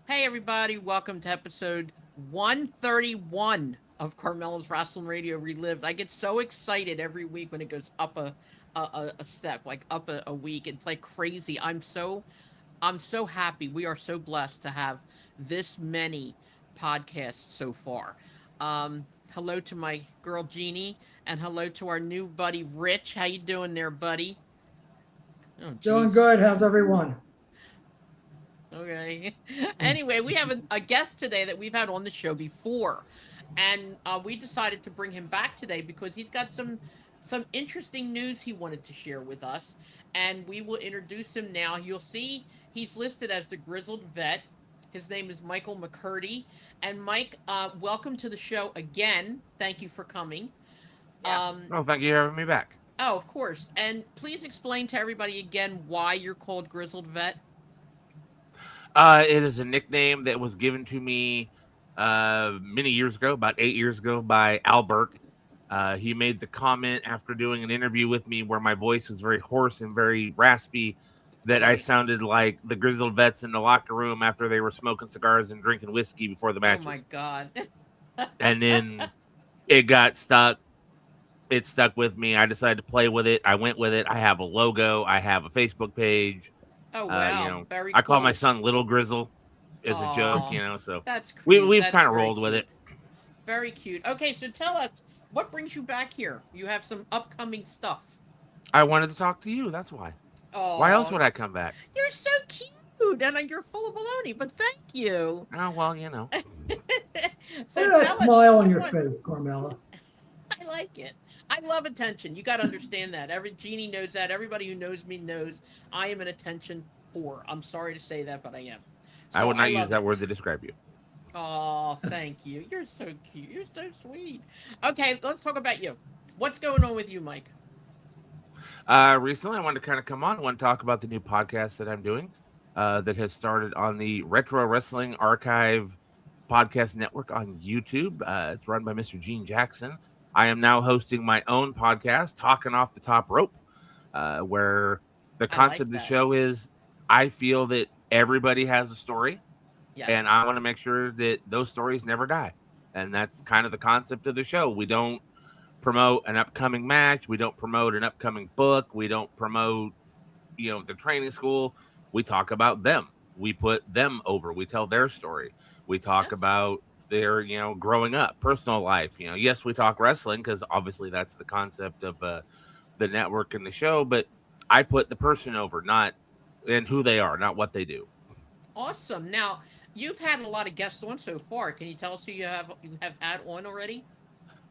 Hey, everybody, welcome to episode 131 of Carmelo's Wrestling Radio Relived. I get so excited every week when it goes up a step, like up a week. It's like crazy. I'm so happy. We are so blessed to have this many podcasts so far. Hello to my girl Jeannie, and hello to our new buddy Rich. How you doing there, buddy? Oh, Doing jeez. good. How's everyone? Okay. Anyway, we have a guest today that we've had on the show before, and we decided to bring him back today because he's got some interesting news he wanted to share with us, and we will introduce him now. You'll see he's listed as the Grizzled Vet. His name is Michael Mccurdy, and Mike, welcome to the show again. Thank you for coming. Yes. Um, Oh, thank you for having me back. oh, of course, and please explain to everybody again why you're called Grizzled Vet. It is a nickname that was given to me many years ago, about 8 years ago, by Albert. He made the comment after doing an interview with me where my voice was very hoarse and very raspy that I Right. sounded like the grizzled vets in the locker room after they were smoking cigars and drinking whiskey before the Oh my matches. God. And then it got stuck. It stuck with me. I decided to play with it. I went with it. I have a logo. I have a Facebook page. Oh Uh, you wow, know, very I call my cool. son Little Grizzle as a joke. Aw, So that's we cute. we've That's kind of very rolled with cute. it. Very cute. Okay, so tell us what brings you back here. You have some upcoming stuff. I wanted to talk to you. That's why. Why else Oh, would I come back? you're so cute, and you're full of baloney. But thank you. Oh well. So Look at that tell us. smile on Come your on. face, Carmela. I like it. I love attention. You got to understand that. Every Jeannie knows that. Everybody who knows me knows I am an attention whore. I'm sorry to say that, but I am. I So would I not use love that it. word to describe you. Oh, thank you. You're so cute. You're so sweet. Okay, let's talk about you. What's going on with you, Mike? Recently, I wanted to kind of come on. I want to talk about the new podcast that I'm doing that has started on the Retro Wrestling Archive podcast network on YouTube. It's run by Mr. Gene Jackson. I am now hosting my own podcast, Talking Off the Top Rope, where the I like concept of the that. show is I feel that everybody has a story, Yes. and I want to make sure that those stories never die. And that's kind of the concept of the show. We don't promote an upcoming match. We don't promote an upcoming book. We don't promote, the training school. We talk about them. We put them over. We tell their story. We talk Yes. about their, growing up, personal life. Yes, we talk wrestling because obviously that's the concept of the network and the show. But I put the person over, not and who they are, not what they do. Awesome. Now, you've had a lot of guests on so far. Can you tell us who you have had on already?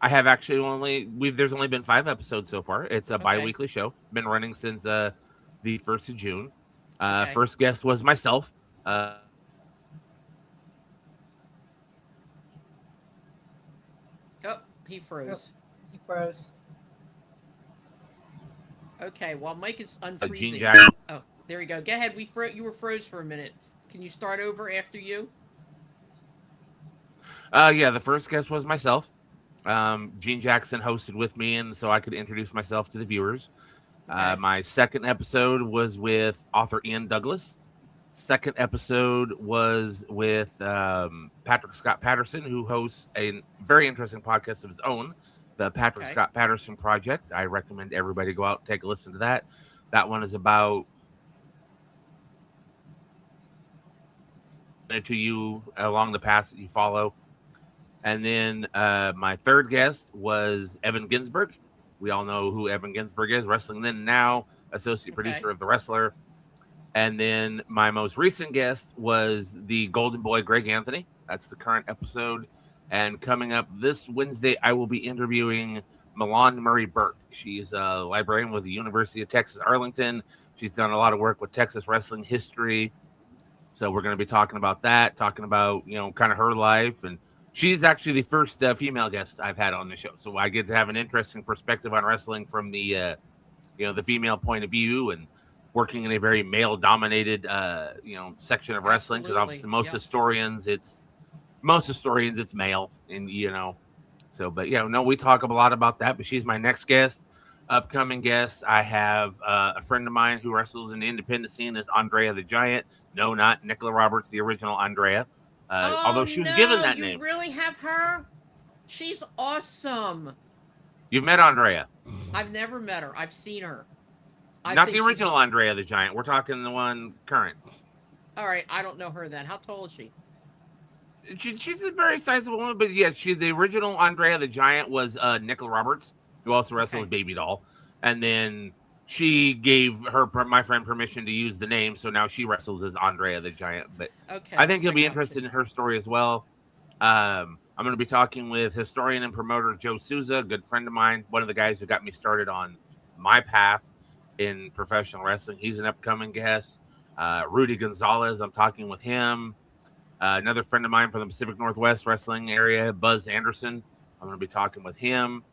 I have actually only we've there's only been 5 episodes so far. It's a Okay. bi-weekly show. Been running since the 1st of June. Okay. First guest was myself. Oh, he Oh, froze. he froze. Okay, while Mike is Gene unfreezing. Jackson. Oh, there we go. Go ahead. You were froze for a minute. Can you start over after you? Yeah, the first guest was myself. Gene Jackson hosted with me, and so I could introduce myself to the viewers. Okay. My second episode was with author Ian Douglas. Second episode was with Patrick Scott Patterson, who hosts a very interesting podcast of his own, the Patrick Okay. Scott Patterson Project. I recommend everybody go out and take a listen to that. That one is about to you along the path that you follow. And then my third guest was Evan Ginsberg. We all know who Evan Ginsberg is, Wrestling Then Now, associate Okay. producer of The Wrestler. And then my most recent guest was the Golden Boy, Greg Anthony. That's the current episode. And coming up this Wednesday, I will be interviewing Milan Murray Burke. She's a librarian with the University of Texas Arlington. She's done a lot of work with Texas wrestling history. So we're going to be talking about that, talking about, kind of her life. And she's actually the first female guest I've had on the show. So I get to have an interesting perspective on wrestling from the female point of view and working in a very male dominated, section of wrestling. Because Absolutely. obviously Yep. most historians, it's male and, so, but yeah, no, we talk a lot about that, but she's my next guest. Upcoming guests, I have a friend of mine who wrestles in the independent scene is Andrea the Giant. No, not Nicola Roberts, the original Andrea. Oh Although she was given no, that you name. really have her? She's awesome. You've met Andrea. I've never met her. I've seen her. I Not think the she's original Andrea the Giant. We're talking the one current. all right. I don't know her then. How tall is she? She's a very sizable woman, but yes, the original Andrea the Giant was Nicola Roberts, who also wrestled Okay. as Baby Doll, and then she gave my friend permission to use the name, so now she wrestles as Andrea the Giant. But I Okay, think you'll I be got interested you. in her story as well. I'm going to be talking with historian and promoter Joe Souza, a good friend of mine, one of the guys who got me started on my path in professional wrestling. He's an upcoming guest. Rudy Gonzalez, I'm talking with him. Another friend of mine from the Pacific Northwest wrestling area, Buzz Anderson. I'm going to be talking with him.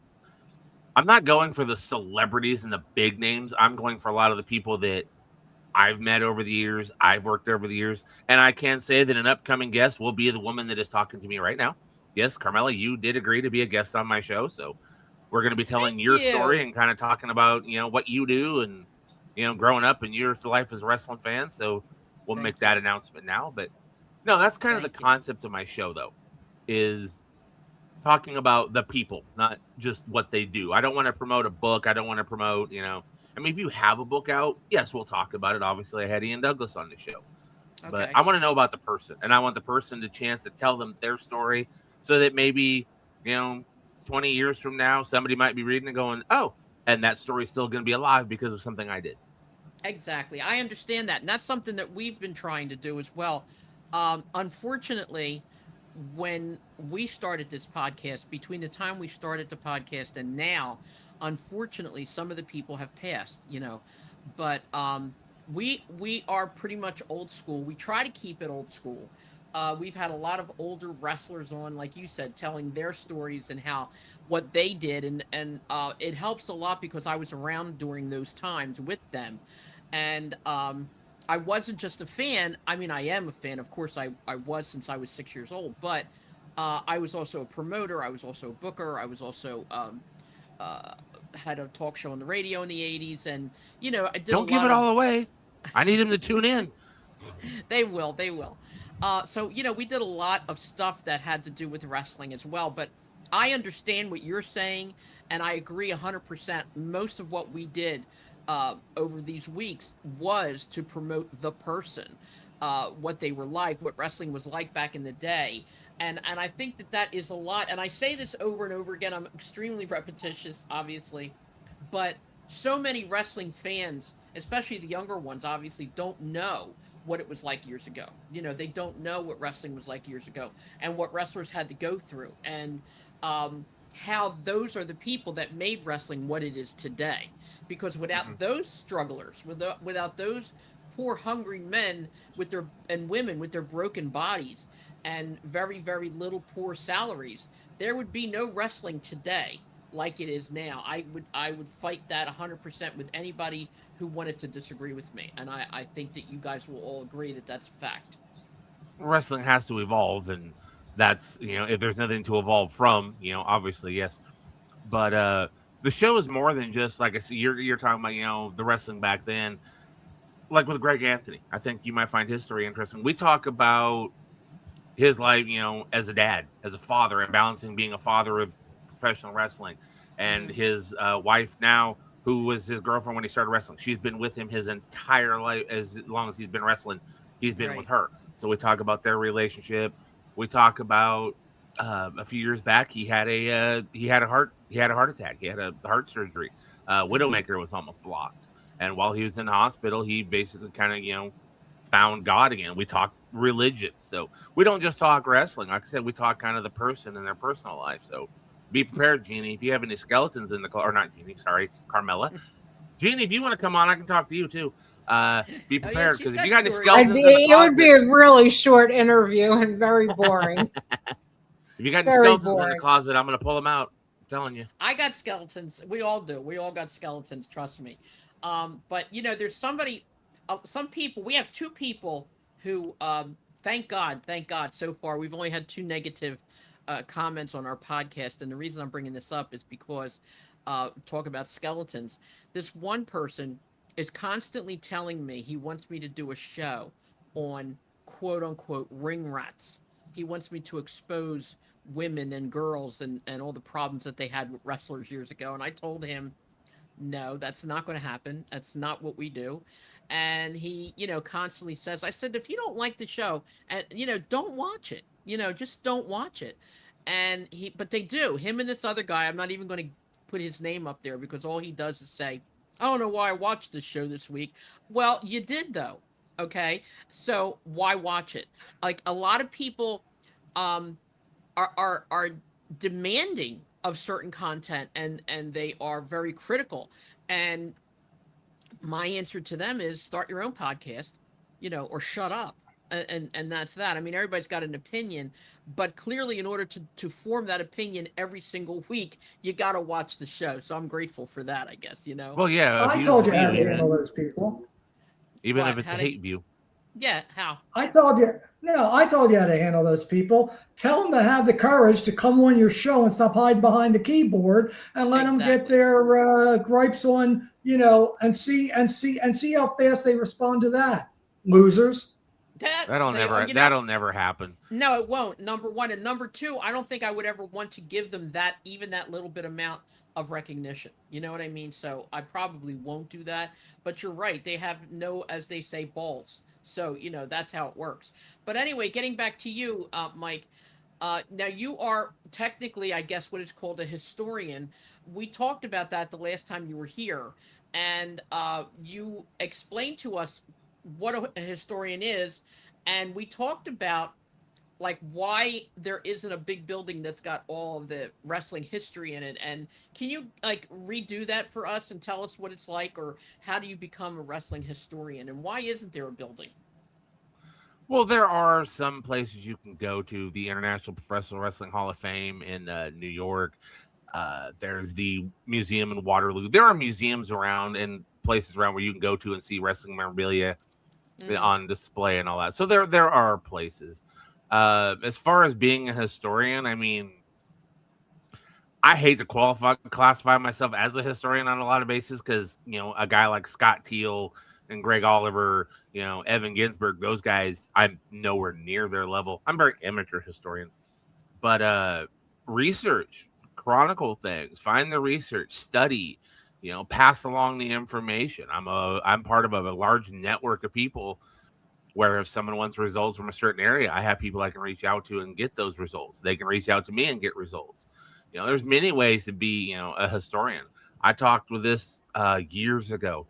I'm not going for the celebrities and the big names. I'm going for a lot of the people that I've met over the years, I've worked over the years, and I can say that an upcoming guest will be the woman that is talking to me right now. Yes, Carmela, you did agree to be a guest on my show, so we're going to be telling Thank your story you. and kind of talking about what you do and growing up and your life as a wrestling fan. So we'll make Thank that you. announcement now. But no, that's kind of the Thank you. concept of my show, though, is talking about the people, not just what they do. I don't want to promote a book. I don't want to promote, I mean, if you have a book out, yes, we'll talk about it. Obviously, I had Ian Douglas on the show, but Okay. I want to know about the person, and I want the person the chance to tell them their story, so that maybe, you know, 20 years from now, somebody might be reading and going, "Oh," and that story's still going to be alive because of something I did. Exactly. I understand that. And that's something that we've been trying to do as well. Unfortunately, when we started this podcast, between the time we started the podcast and now, unfortunately, some of the people have passed. But we are pretty much old school. We try to keep it old school. We've had a lot of older wrestlers on, like you said, telling their stories and how what they did, and it helps a lot because I was around during those times with them, and I wasn't just a fan. I mean, I am a fan. Of course, I was since I was 6 years old. But I was also a promoter. I was also a booker. I was also uh, had a talk show on the radio in the 80s. And, I did a Don't give lot it of. all away. I need him to tune in. They will. They will. So, we did a lot of stuff that had to do with wrestling as well. But I understand what you're saying. And I agree 100%. Most of what we did over these weeks was to promote the person, what they were like, what wrestling was like back in the day. And I think that is a lot. And I say this over and over again. I'm extremely repetitious, obviously. But so many wrestling fans, especially the younger ones, obviously don't know what it was like years ago. They don't know what wrestling was like years ago and what wrestlers had to go through, and how those are the people that made wrestling what it is today. Because Mhm. without those strugglers, without those poor hungry men with their and women with their broken bodies and very very little poor salaries, there would be no wrestling today like it is now. I would fight that 100% with anybody who wanted to disagree with me, and I think that you guys will all agree that that's a fact. Wrestling has to evolve, and that's if there's nothing to evolve from, obviously yes. But the show is more than just like I see. You're talking about the wrestling back then, like with Greg Anthony. I think you might find his story interesting. We talk about his life, as a dad, as a father, and balancing being a father of professional wrestling, and Hmm. his wife now, who was his girlfriend when he started wrestling. She's been with him his entire life, as long as he's been wrestling. He's been with Right. her. So we talk about their relationship. We talk about a few years back he had a heart attack. He had a heart surgery. Hmm. Widowmaker was almost blocked, and while he was in the hospital, he basically kind of found God again. We talk religion, so we don't just talk wrestling. Like I said, we talk kind of the person and their personal life. So be prepared, Jeannie. If you have any skeletons in the car, or not Jeannie, sorry, Carmela. Jeannie, if you want to come on, I can talk to you too. Be Oh yeah, prepared she's because if you got got any stories. I'd be, skeletons in the it would be closet, a really short interview and very boring. if you got any Very skeletons in the boring. closet, I'm going to pull them out. I'm telling you. I got skeletons. We all do. We all got skeletons. Trust me. But there's some people. We have two people who, thank God, so far we've only had two negative comments on our podcast. And the reason I'm bringing this up is because talk about skeletons. This one person is constantly telling me he wants me to do a show on quote unquote ring rats. He wants me to expose women and girls and all the problems that they had with wrestlers years ago. And I told him, no, that's not going to happen. That's not what we do. And he, constantly says, I said, if you don't like the show, and, don't watch it. Just don't watch it. But they do. Him and this other guy, I'm not even going to put his name up there because all he does is say, I don't know why I watched this show this week. Well, you did, though. Okay. So why watch it? Like a lot of people, um, are demanding of certain content and they are very critical, and my answer to them is start your own podcast, or shut up. And that's that. I mean, everybody's got an opinion, but clearly in order to form that opinion every single week, you got to watch the show. So I'm grateful for that, I guess. Well, yeah, I views told a you how view, to handle those people. even if What? it's How a to? hate view. Yeah, how? I told you. No, I told you how to handle those people. Tell them to have the courage to come on your show and stop hiding behind the keyboard and let them get Exactly. their gripes on, and see how fast they respond to that. Losers. That That'll they never you know that'll never happen. No, it won't. Number one. And number two, I don't think I would ever want to give them even that little bit amount of recognition. You know what I mean? So I probably won't do that. But you're right. They have no, as they say, balls. So, that's how it works. But anyway, getting back to you, Mike, now you are technically, I guess, what is called a historian. We talked about that the last time you were here. And you explained to us what a historian is. And we talked about like why there isn't a big building that's got all of the wrestling history in it. And can you like redo that for us and tell us what it's like, or how do you become a wrestling historian, and why isn't there a building? Well, there are some places you can go to. The International Professional Wrestling Hall of Fame in New York. There's the museum in Waterloo. There are museums around and places around where you can go to and see wrestling memorabilia Mm-hmm. on display and all that. So there are places. As far as being a historian, I mean, I hate to classify myself as a historian on a lot of bases because a guy like Scott Teal and Greg Oliver, Evan Ginsberg, those guys, I'm nowhere near their level. I'm very amateur historian, but research, chronicle things, find the research, study, pass along the information. I'm part of a large network of people where if someone wants results from a certain area, I have people I can reach out to and get those results. They can reach out to me and get results. There's many ways to be, a historian. I talked with this years ago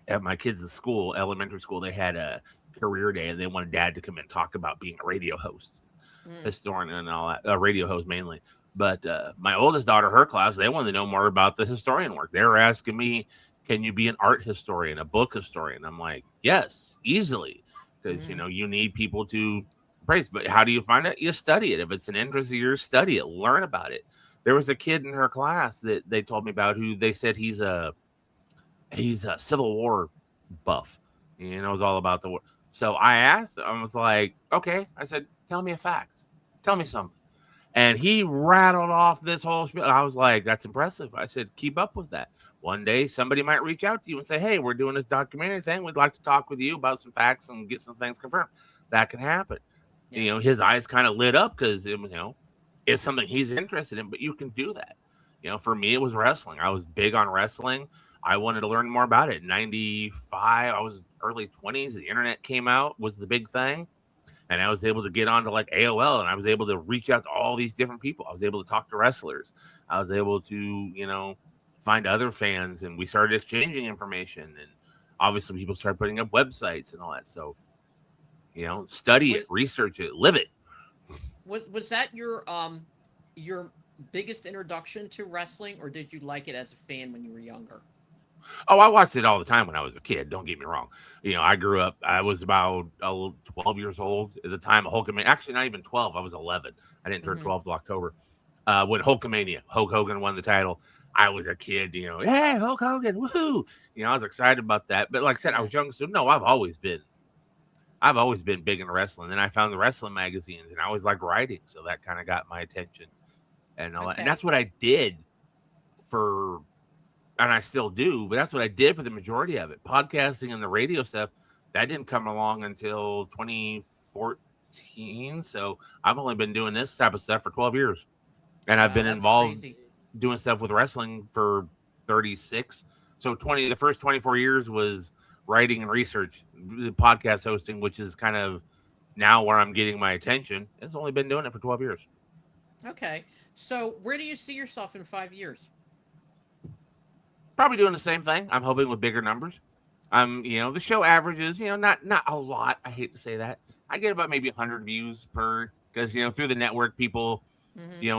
at my kids' school, elementary school. They had a career day and they wanted dad to come and talk about being a radio host, Mm. historian, and all that, a radio host mainly. But my oldest daughter, her class, they wanted to know more about the historian work. They were asking me, can you be an art historian, a book historian? I'm like, yes, easily. Because, Mm. you need people to praise. But how do you find it? You study it. If it's an interest of yours, study it, learn about it. There was a kid in her class that they told me about who they said he's a Civil War buff. He knows all about the war. So I asked him, I was like, okay. I said, tell me a fact. Tell me something. And he rattled off this whole spiel. And I was like, that's impressive. I said, keep up with that. One day somebody might reach out to you and say, hey, we're doing this documentary thing. We'd like to talk with you about some facts and get some things confirmed. That can happen. Yeah. His eyes kind of lit up because it's something he's interested in, but you can do that. For me, it was wrestling. I was big on wrestling. I wanted to learn more about it. In 95, I was early 20s. The internet came out, was the big thing. And I was able to get onto like AOL and I was able to reach out to all these different people. I was able to talk to wrestlers. I was able to, find other fans and we started exchanging information. And obviously people started putting up websites and all that. So, study it, Was research it, live it. was that your biggest introduction to wrestling, or did you like it as a fan when you were younger? Oh, I watched it all the time when I was a kid. Don't get me wrong. I grew up. I was about 12 years old at the time of Hulkamania. Actually, not even 12. I was 11. I didn't turn Mm-hmm. 12 till October. When Hulkamania, Hulk Hogan won the title. I was a kid. Hey, Hulk Hogan, woohoo! I was excited about that. But like I said, I Yeah. was young, so no, I've always been big into wrestling. Then I found the wrestling magazines, and I always liked writing, so that kind of got my attention and all that. And Okay. that's what I did and I still do, but that's what I did for the majority of it. Podcasting and the radio stuff, that didn't come along until 2014. So I've only been doing this type of stuff for 12 years. And I've Wow, been that's involved crazy. doing stuff with wrestling for 36. So the first 24 years was writing and research, podcast hosting, which is kind of now where I'm getting my attention. It's only been doing it for 12 years. Okay. So where do you see yourself in 5 years? Probably doing the same thing. I'm hoping with bigger numbers. The show averages, not a lot. I hate to say that. I get about maybe 100 views per, because through the network, people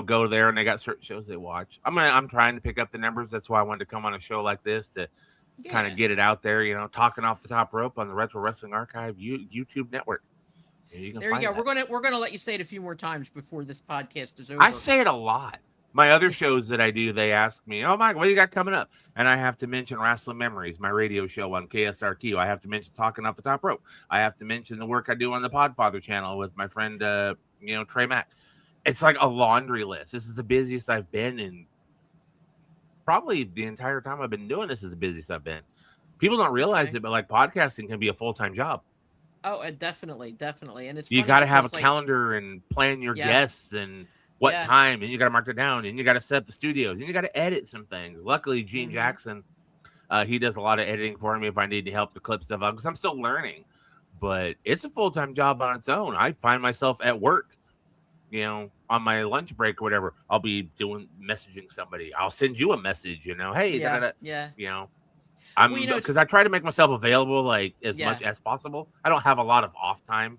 go there and they got certain shows they watch. I'm trying to pick up the numbers. That's why I wanted to come on a show like this to kind of get it out there. Talking off the top rope on the Retro Wrestling Archive YouTube network. You can There you go. that. We're gonna let you say it a few more times before this podcast is over. I say it a lot. My other shows that I do, they ask me, "Oh, Mike, what do you got coming up?" And I have to mention Wrestling Memories, my radio show on KSRQ. I have to mention Talking Off the Top Rope. I have to mention the work I do on the Podfather channel with my friend, Trey Mack. It's like a laundry list. This is the busiest I've been in. Probably the entire time I've been doing this is the busiest I've been. People don't realize it, but like podcasting can be a full-time job. Oh, definitely, and it's you got to have a calendar and plan your guests and what time, and you got to mark it down, and you got to set up the studios, and you got to edit some things. Luckily, Gene Jackson, he does a lot of editing for me if I need to help the clip stuff up, because I'm still learning. But it's a full-time job on its own. I find myself at work, on my lunch break or whatever. I'll be messaging somebody. I'll send you a message, hey, I'm because I try to make myself available like as much as possible. I don't have a lot of off time.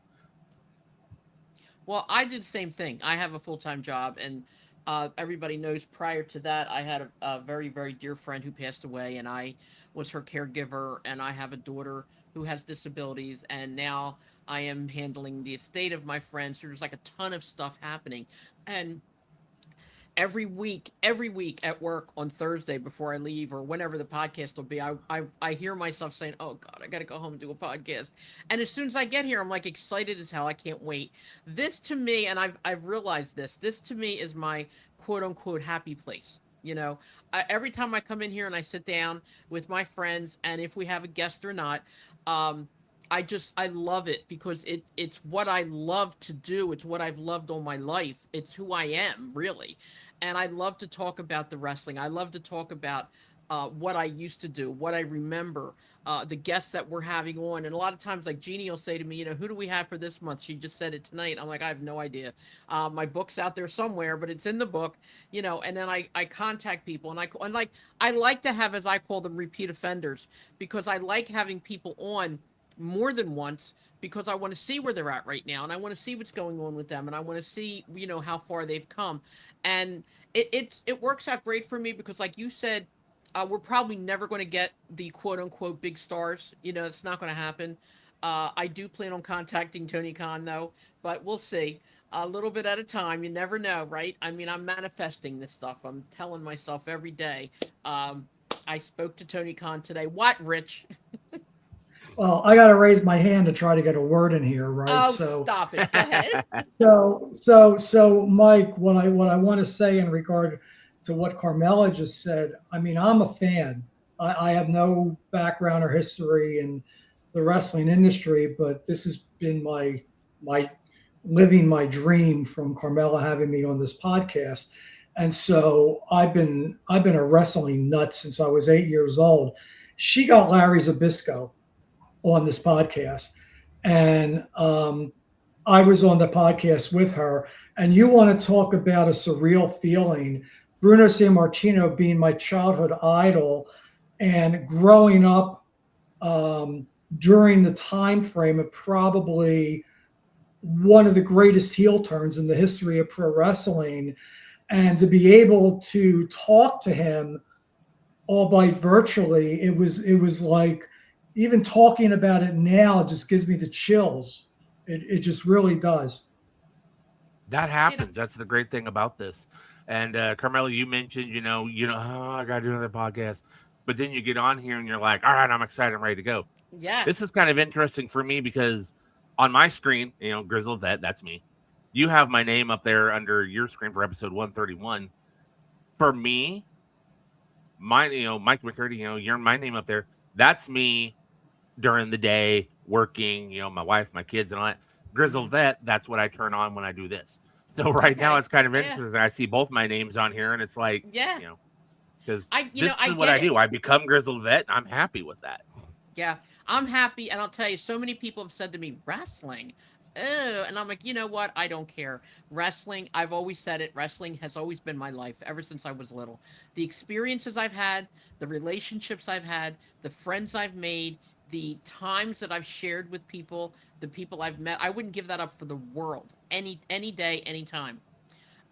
Well, I did the same thing. I have a full-time job, and everybody knows prior to that, I had a very, very dear friend who passed away, and I was her caregiver, and I have a daughter who has disabilities, and now I am handling the estate of my friend, so there's like a ton of stuff happening. And every week at work on Thursday before I leave or whenever the podcast will be, I hear myself saying, "Oh God, I got to go home and do a podcast." And as soon as I get here, I'm like excited as hell. I can't wait. This to me, and I've realized this to me is my quote unquote happy place. Every time I come in here and I sit down with my friends, and if we have a guest or not, I love it because it's what I love to do. It's what I've loved all my life. It's who I am, really. And I love to talk about the wrestling. I love to talk about what I used to do, what I remember, the guests that we're having on. And a lot of times, like Jeannie will say to me, who do we have for this month? She just said it tonight. I'm like, I have no idea. My book's out there somewhere, but it's in the book, and then I contact people and I like to have, as I call them, repeat offenders, because I like having people on more than once, because I want to see where they're at right now, and I want to see what's going on with them, and I want to see how far they've come. And it works out great for me because, like you said, we're probably never going to get the quote unquote big stars. It's not going to happen. I do plan on contacting Tony Khan though, but we'll see. A little bit at a time. You never know, right? I mean, I'm manifesting this stuff. I'm telling myself every day. I spoke to Tony Khan today. What, Rich? Well, I got to raise my hand to try to get a word in here, right? Oh, so stop it. Go ahead. So, Mike, what I want to say in regard to what Carmela just said, I mean, I'm a fan. I have no background or history in the wrestling industry, but this has been my living my dream from Carmela having me on this podcast. And so I've been a wrestling nut since I was 8 years old. She got Larry Zbyszko on this podcast, and I was on the podcast with her. And you want to talk about a surreal feeling? Bruno Sammartino being my childhood idol, and growing up during the time frame of probably one of the greatest heel turns in the history of pro wrestling, and to be able to talk to him, albeit virtually, it was like, even talking about it now just gives me the chills. It just really does. That happens. That's the great thing about this. And Carmela, you mentioned, oh, I got to do another podcast. But then you get on here and you're like, all right, I'm excited. I'm ready to go. Yeah. This is kind of interesting for me because on my screen, Grizzled Vet, that's me. You have my name up there under your screen for episode 131. For me, mine, Mike Mccurdy, you're my name up there. That's me during the day working, my wife, my kids, and all that. Grizzled Vet, that's what I turn on when I do this. So right now Okay. it's kind of Yeah. interesting. I see both my names on here, and it's like, Yeah. because I this is what get I it. do. I become Grizzled Vet, and I'm happy with that. Yeah, I'm happy, and I'll tell you, so many people have said to me, wrestling. Ew. And I'm like, you know what? I don't care. Wrestling, I've always said it, wrestling has always been my life ever since I was little. The experiences I've had, the relationships I've had, the friends I've made, the times that I've shared with people, the people I've met, I wouldn't give that up for the world. Any day, any time.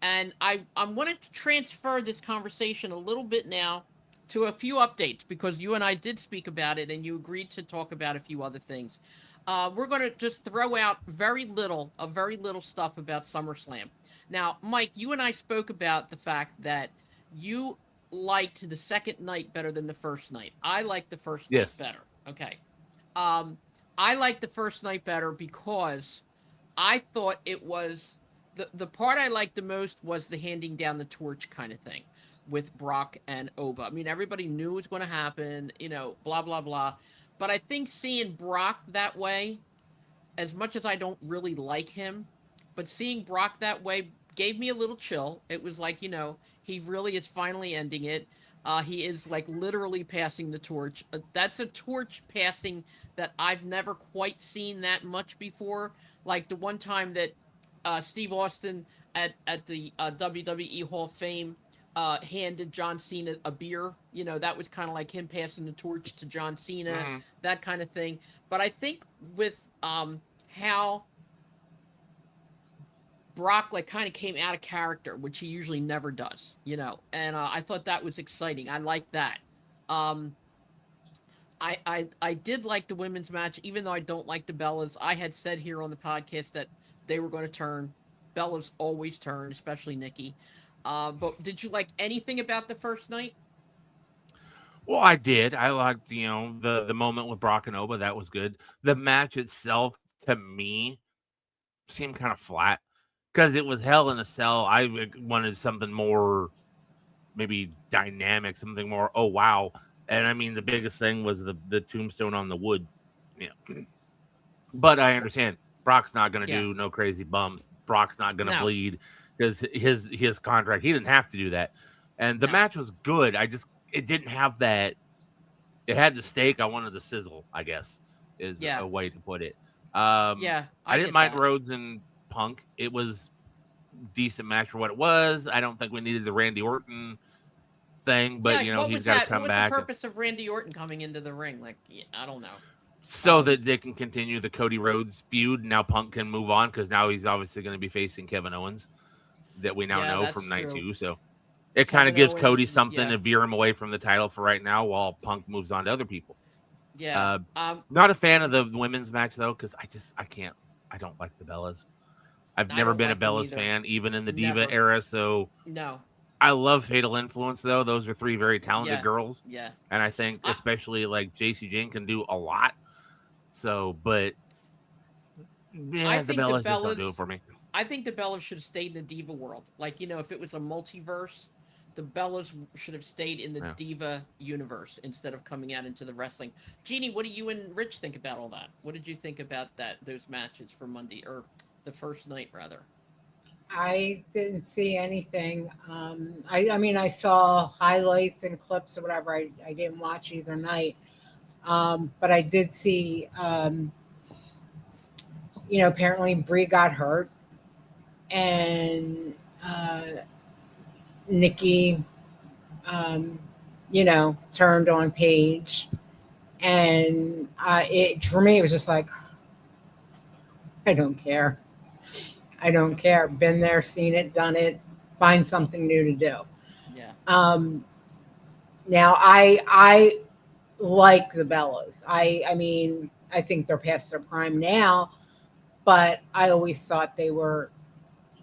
And I'm wanting to transfer this conversation a little bit now to a few updates because you and I did speak about it and you agreed to talk about a few other things. We're going to just throw out very little stuff about SummerSlam. Now, Mike, you and I spoke about the fact that you liked the second night better than the first night. I liked the first night Yes. better. Okay. Um, I liked the first night better because I thought it was the part I liked the most was the handing down the torch kind of thing with Brock and Oba. I mean, everybody knew it was going to happen, blah blah blah. But I think seeing Brock that way, as much as I don't really like him, but seeing Brock that way gave me a little chill. It was like, he really is finally ending it. He is like literally passing the torch. That's a torch passing that I've never quite seen that much before. Like the one time that Steve Austin at the WWE Hall of Fame handed John Cena a beer. That was kind of like him passing the torch to John Cena, Mm-hmm. that kind of thing. But I think with how Brock like kind of came out of character, which he usually never does, and I thought that was exciting. I like that. Um, I did like the women's match, even though I don't like the Bellas. I had said here on the podcast that they were going to turn. Bellas always turn, especially Nikki. But did you like anything about the first night? Well, I did. I liked, the moment with Brock and Oba. That was good. The match itself, to me, seemed kind of flat because it was Hell in a Cell. I wanted something more, maybe dynamic, something more. Oh wow! And I mean, the biggest thing was the tombstone on the wood. Yeah, but I understand Brock's not going to Yeah. do no crazy bumps. Brock's not going to No. bleed because his contract. He didn't have to do that, and the No. match was good. It didn't have that. It had the steak. I wanted the sizzle, I guess, is Yeah. a way to put it. Yeah. I I didn't get mind that. Rhodes and Punk. It was decent match for what it was. I don't think we needed the Randy Orton thing, but Yeah. What he's was got to that? What come was the back purpose of Randy Orton coming into the ring? Like, I don't know. so that they can continue the Cody Rhodes feud. Now Punk can move on because now he's obviously going to be facing Kevin Owens, that we now Yeah, know that's from night true. 2. So it kind of Kevin gives Cody Owens. something Yeah. to veer him away from the title for right now, while Punk moves on to other people. Yeah. Not a fan of the women's match though, because I can't. I don't like the Bellas. I've I never don't been a like them Bellas either. fan, even in the Diva Never. era. So No. I love Fatal Influence though. Those are 3 very talented Yeah. girls, Yeah. and I think I, especially like JC Jane can do a lot. So, but I yeah, the think the Bellas just don't do it Bellas. for me. I think the Bellas should have stayed in the Diva world. Like, if it was a multiverse, the Bellas should have stayed in the Yeah. Diva universe instead of coming out into the wrestling. Jeannie, what do you and Rich think about all that? What did you think about those matches for Monday, or the first night rather? I didn't see anything. I mean, I saw highlights and clips or whatever. I didn't watch either night. But I did see, apparently Brie got hurt and Nikki, turned on Paige. And for me, it was just like, I don't care. I don't care. Been there, seen it, done it. Find something new to do. Yeah. Now I like the Bellas. I mean, I think they're past their prime now, but I always thought they were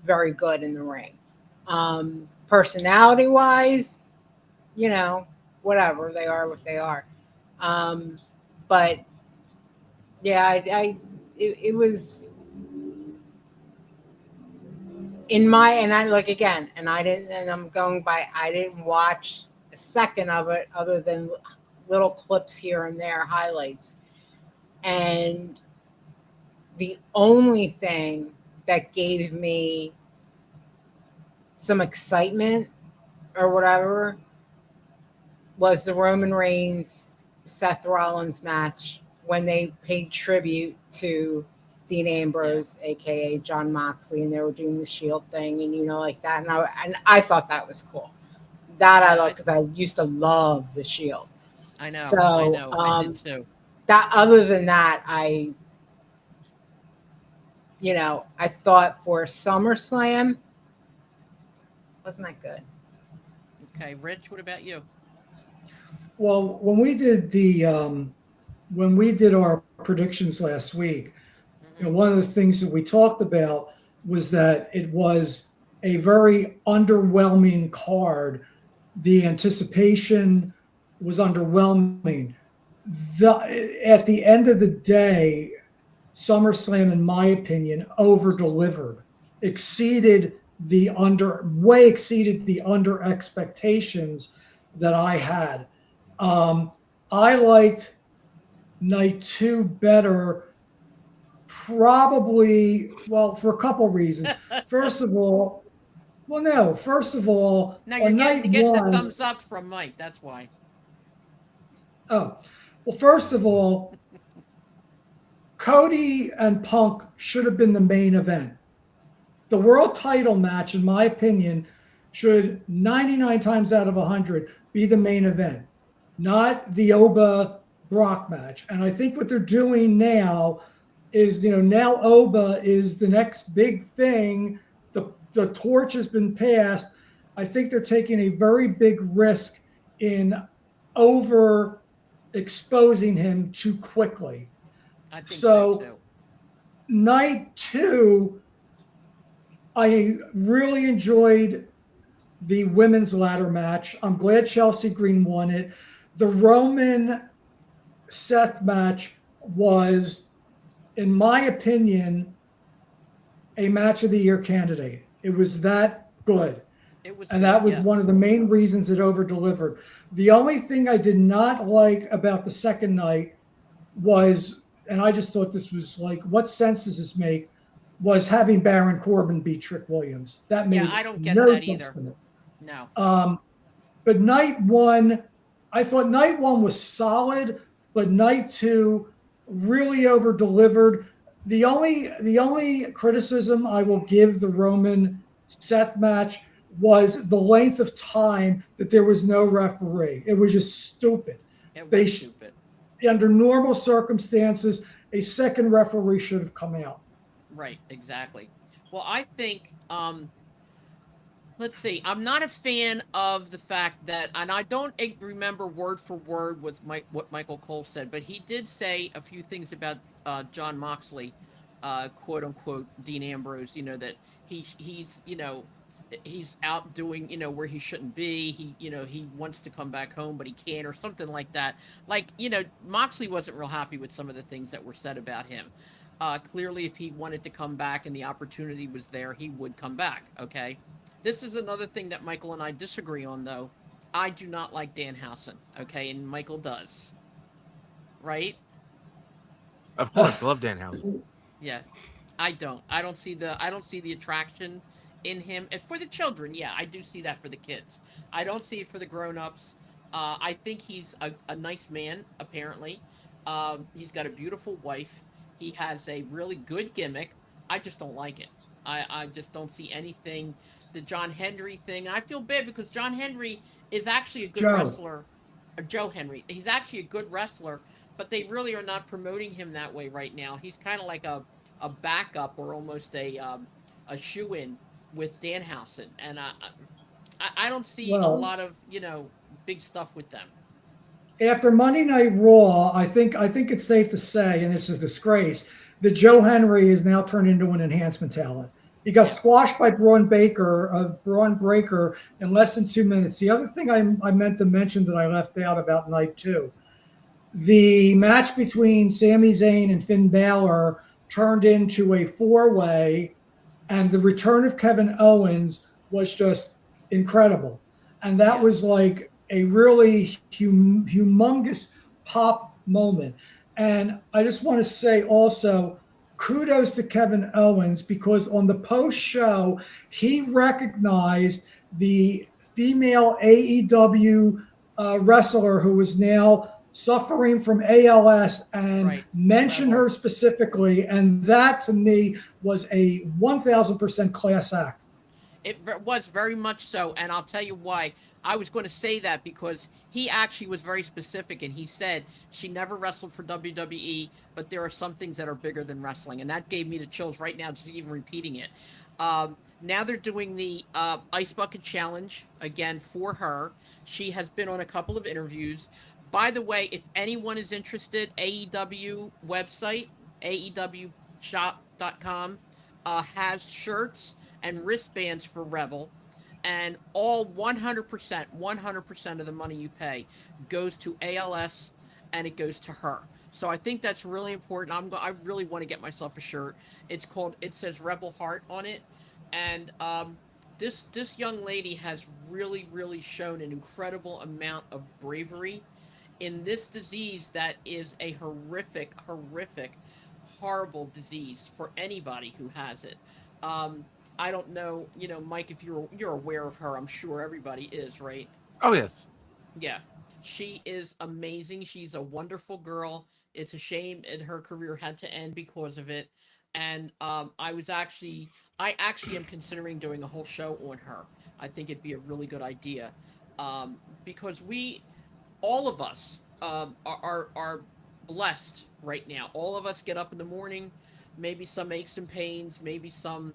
very good in the ring. Personality wise, whatever, they are what they are. But yeah, it was in my, and I look again, and I didn't, and I'm going by, I didn't watch a a second of it other than little clips here and there, highlights. And the only thing that gave me some excitement or whatever was the Roman Reigns Seth Rollins match when they paid tribute to Dean Ambrose, aka John Moxley, and they were doing the Shield thing, and like that. And I thought that was cool. That I love because I used to love the Shield. I know. So I know. I did too. That other than that, I thought for SummerSlam wasn't that good. Okay, Rich, what about you? Well, when we did our predictions last week, one of the things that we talked about was that it was a very underwhelming card. The anticipation was underwhelming. At the end of the day, SummerSlam, in my opinion, over-delivered, way exceeded the under expectations that I had. I liked night 2 better, probably, for a couple reasons. First of all, now you're on night getting one, the thumbs up from Mike. That's why. Oh, well, first of all, Cody and Punk should have been the main event. The world title match, in my opinion, should 99 times out of 100 be the main event, not the Oba Brock match. And I think what they're doing now is, now Oba is the next big thing. The torch has been passed. I think they're taking a very big risk in over exposing him too quickly. I think so too. Night 2, I really enjoyed the women's ladder match. I'm glad Chelsea Green won it. The Roman Seth match was, in my opinion, a match of the year candidate. It was that good. That was one of the main reasons it over-delivered. The only thing I did not like about the second night was, and I just thought this was like, what sense does this make, was having Baron Corbin beat Trick Williams. That made I don't get no that sense either. to me. No. But night 1, I thought night 1 was solid, but night 2 really over-delivered. The only criticism I will give the Roman Seth match was the length of time that there was no referee. It was just stupid. It was stupid. Under normal circumstances, a second referee should have come out. Right, exactly. Well, I think, let's see, I'm not a fan of the fact that, and I don't remember word for word what Michael Cole said, but he did say a few things about John Moxley, quote unquote, Dean Ambrose, that he's out doing, where he shouldn't be. He wants to come back home, but he can't, or something like that. Like, Moxley wasn't real happy with some of the things that were said about him. Clearly, if he wanted to come back and the opportunity was there, he would come back. Okay. This is another thing that Michael and I disagree on, though. I do not like Danhausen. Okay. And Michael does. Right? Of course. I love Danhausen. Yeah. I don't see the attraction in him. And for the children, yeah, I do see that for the kids. I don't see it for the grown-ups. I think he's a nice man, apparently. He's got a beautiful wife. He has a really good gimmick. I just don't like it. I just don't see anything. The John Henry thing, I feel bad because John Henry is actually a good wrestler. Or Joe Henry. He's actually a good wrestler, but they really are not promoting him that way right now. He's kind of like a backup or almost a shoe-in with Danhausen. And I don't see a lot of, big stuff with them. After Monday Night Raw, I think it's safe to say, and it's a disgrace, that Joe Henry is now turned into an enhancement talent. He got squashed by Braun Breaker in less than 2 minutes. The other thing I meant to mention that I left out about night 2, the match between Sami Zayn and Finn Balor turned into a 4-way, and the return of Kevin Owens was just incredible. And that was like a really humongous pop moment. And I just want to say also, kudos to Kevin Owens, because on the post show, he recognized the female AEW wrestler who is now suffering from ALS and Right. mentioned Rebel. her specifically. And that to me was a 1000% class act. It was very much so, and I'll tell you why. I was going to say that because he actually was very specific, and he said she never wrestled for WWE, but there are some things that are bigger than wrestling, and that gave me the chills right now just even repeating it. Now they're doing the Ice Bucket Challenge again for her. She has been on a couple of interviews. By the way, if anyone is interested, AEW website, aewshop.com, has shirts and wristbands for Rebel, and all 100% of the money you pay goes to ALS, and it goes to her. So I think that's really important. I really want to get myself a shirt. It says Rebel Heart on it, and this young lady has really shown an incredible amount of bravery in this disease that is a horrific, horrible disease for anybody who has it. Um, I don't know, Mike, if you're aware of her. I'm sure everybody is, right? Oh yes. Yeah. She is amazing. She's a wonderful girl. It's a shame and her career had to end because of it. And I actually am considering doing a whole show on her. I think it'd be a really good idea. Because all of us are blessed right now. All of us get up in the morning, maybe some aches and pains, maybe some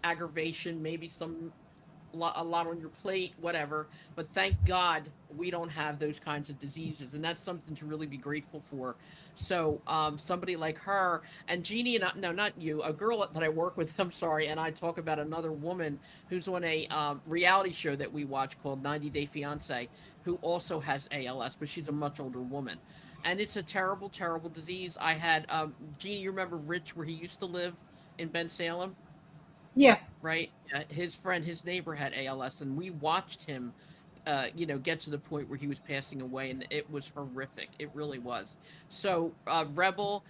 aggravation, maybe a lot on your plate, whatever. But thank God we don't have those kinds of diseases, and that's something to really be grateful for. So somebody like her and Jeannie, and no, not you, a girl that I work with. I'm sorry, and I talk about another woman who's on a reality show that we watch called 90 Day Fiance, who also has ALS, but she's a much older woman. And it's a terrible disease. I had Jeannie, you remember Rich, where he used to live in Ben Salem? Yeah. Right? His neighbor had ALS, and we watched him, get to the point where he was passing away, and it was horrific. It really was. So, Rebel,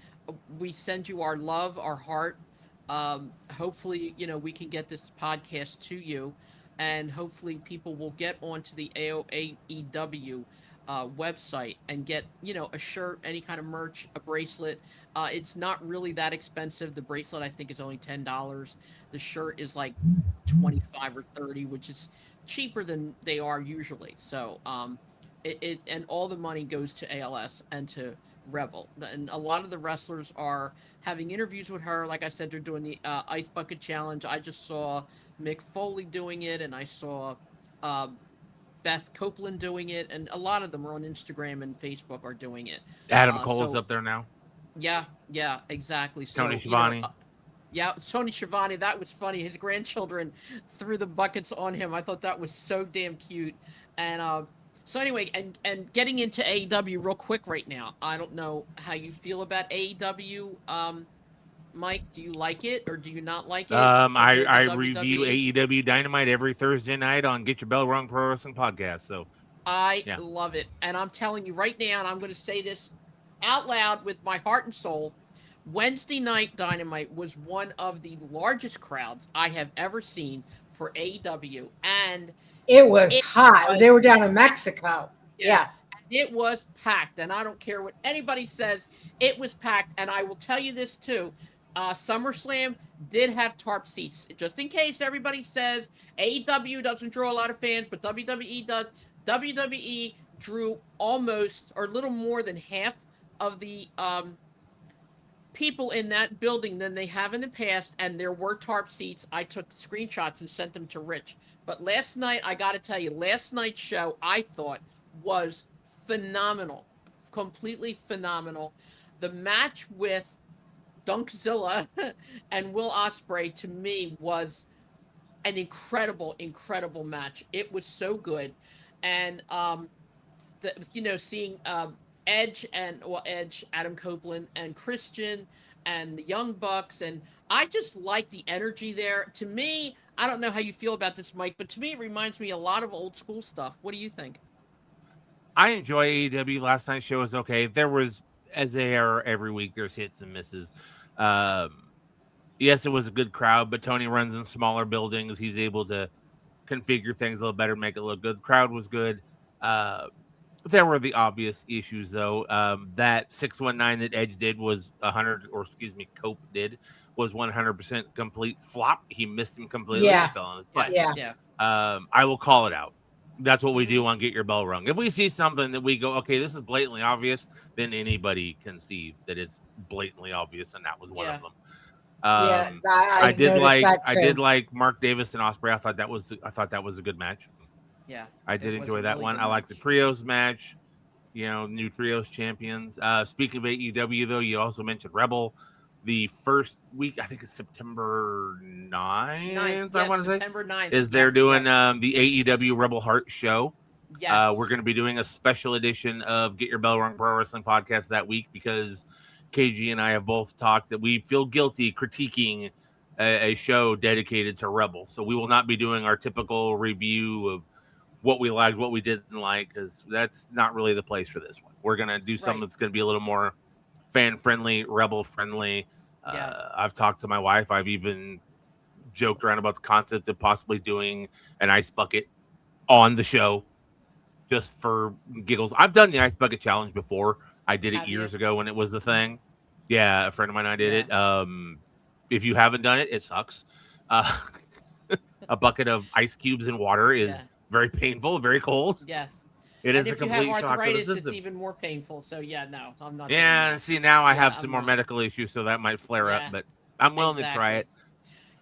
we send you our love, our heart. Hopefully, we can get this podcast to you, and hopefully, people will get onto the AOAEW website and get, a shirt, any kind of merch, a bracelet. It's not really that expensive. The bracelet, I think, is only $10. The shirt is like 25 or 30, which is cheaper than they are usually. So, and all the money goes to ALS and to Rebel. And a lot of the wrestlers are having interviews with her. Like I said, they're doing the Ice Bucket Challenge. I just saw Mick Foley doing it, and I saw uh, Beth Copeland doing it, and a lot of them are on Instagram and Facebook are doing it. Adam Cole's So up there now. yeah, exactly. Tony So Schiavone. yeah, Tony Schiavone. That was funny. His grandchildren threw the buckets on him. I thought that was so damn cute. And so anyway, and getting into AEW real quick right now. I don't know how you feel about AEW. Mike, do you like it or do you not like it? I The review WWE. AEW Dynamite every Thursday night on Get Your Bell Rung Pro Wrestling Podcast. So I yeah. love it. And I'm telling you right now, and I'm going to say this out loud with my heart and soul. Wednesday night Dynamite was one of the largest crowds I have ever seen for AEW. And It was it hot. was, They were down in Mexico. yeah, Yeah. it was packed. And I don't care what anybody says, it was packed. And I will tell you this too. SummerSlam did have tarp seats, just in case everybody says AEW doesn't draw a lot of fans, but WWE does. WWE drew almost or a little more than half of the people in that building than they have in the past, and there were tarp seats. I took screenshots and sent them to Rich. But last night, I got to tell you, last night's show I thought was phenomenal, completely phenomenal. The match with Dunkzilla and Will Ospreay to me was an incredible match. It was so good, and seeing Edge, Adam Copeland, and Christian, and the Young Bucks, and I just like the energy there. To me, I don't know how you feel about this, Mike, but to me, it reminds me a lot of old school stuff. What do you think? I enjoy AEW. Last night's show was okay. There was, as they are every week, there's hits and misses. Yes, it was a good crowd, but Tony runs in smaller buildings. He's able to configure things a little better, make it look good. The crowd was good. Uh, there were the obvious issues, though. That 619 that Edge did was 100, or excuse me, Cope did was 100% complete flop. He missed him completely and Yeah. fell on his Yeah. butt. Yeah. Yeah. I will call it out. That's what we Mhm. do on Get Your Bell Rung. If we see something that we go, okay, this is blatantly obvious, then anybody can see that it's blatantly obvious, and that was one Yeah. of them. Yeah. I I've did noticed like that I too. did like Mark Davis and Osprey. I thought that was a good match. Yeah. I It did was a enjoy that really one. good I like the match. trios match. New trios champions. Speaking of AEW, though, you also mentioned Rebel. The first week, I think it's September 9th, I Yeah, want to say, September 9th. is Yeah. they're doing Yes. the AEW Rebel Heart show. Yes. We're going to be doing a special edition of Get Your Bell Rung Pro Wrestling Podcast that week because KG and I have both talked that we feel guilty critiquing a show dedicated to Rebel. So we will not be doing our typical review of what we liked, what we didn't like, because that's not really the place for this one. We're going to do something Right. that's going to be a little more fan friendly, Rebel friendly. Yeah. I've talked to my wife. I've even joked around about the concept of possibly doing an ice bucket on the show just for giggles. I've done the ice bucket challenge before. I did it Have you? years ago when it was the thing. Yeah, a friend of mine I did Yeah. it. If you haven't done it, it sucks. Uh, a bucket of ice cubes and water is Yeah. very painful, very cold. Yes. It And is a if you have complete shock to the arthritis, it's system. even more painful. So yeah, no, I'm not doing Yeah, that. see, now I Yeah, have some I'm more not. medical issues, so that might flare up, Yeah. but I'm willing to try Exactly. it.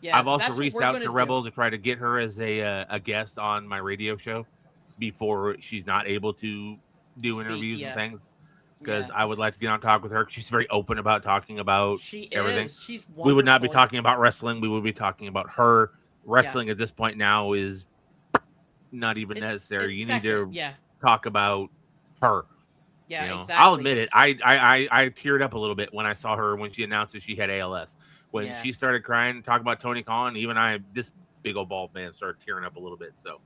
Yeah, I've also that's what reached we're out gonna to do. Rebel to try to get her as a guest on my radio show before she's not able to do Speak. interviews and Yeah. things. Yeah. Because I would like to get on talk with her. She's very open about talking about She everything. is. She's We would not be wonderful. talking about wrestling. We would be talking about her. Yeah. Wrestling at this point now is not even necessary. It's You need second. to Yeah. talk about her. Yeah. I'll Exactly. admit it. I teared up a little bit when I saw her when she announced that she had ALS. When Yeah. she started crying and talking about Tony Khan, even this big old bald man started tearing up a little bit. So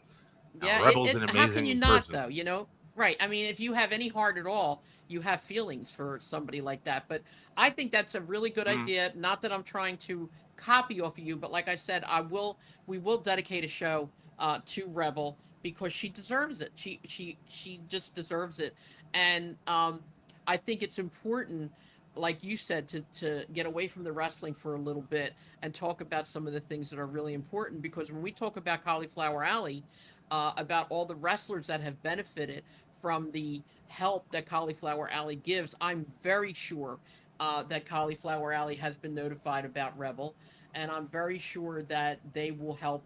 Yeah. Rebel's an How can you amazing not person. though? Right. I mean, if you have any heart at all, you have feelings for somebody like that. But I think that's a really good Mhm. idea. Not that I'm trying to copy off of you, but like I said, we will dedicate a show to Rebel because she deserves it. She just deserves it. And I think it's important, like you said, to get away from the wrestling for a little bit and talk about some of the things that are really important. Because when we talk about Cauliflower Alley, about all the wrestlers that have benefited from the help that Cauliflower Alley gives, I'm very sure that Cauliflower Alley has been notified about Rebel, and I'm very sure that they will help.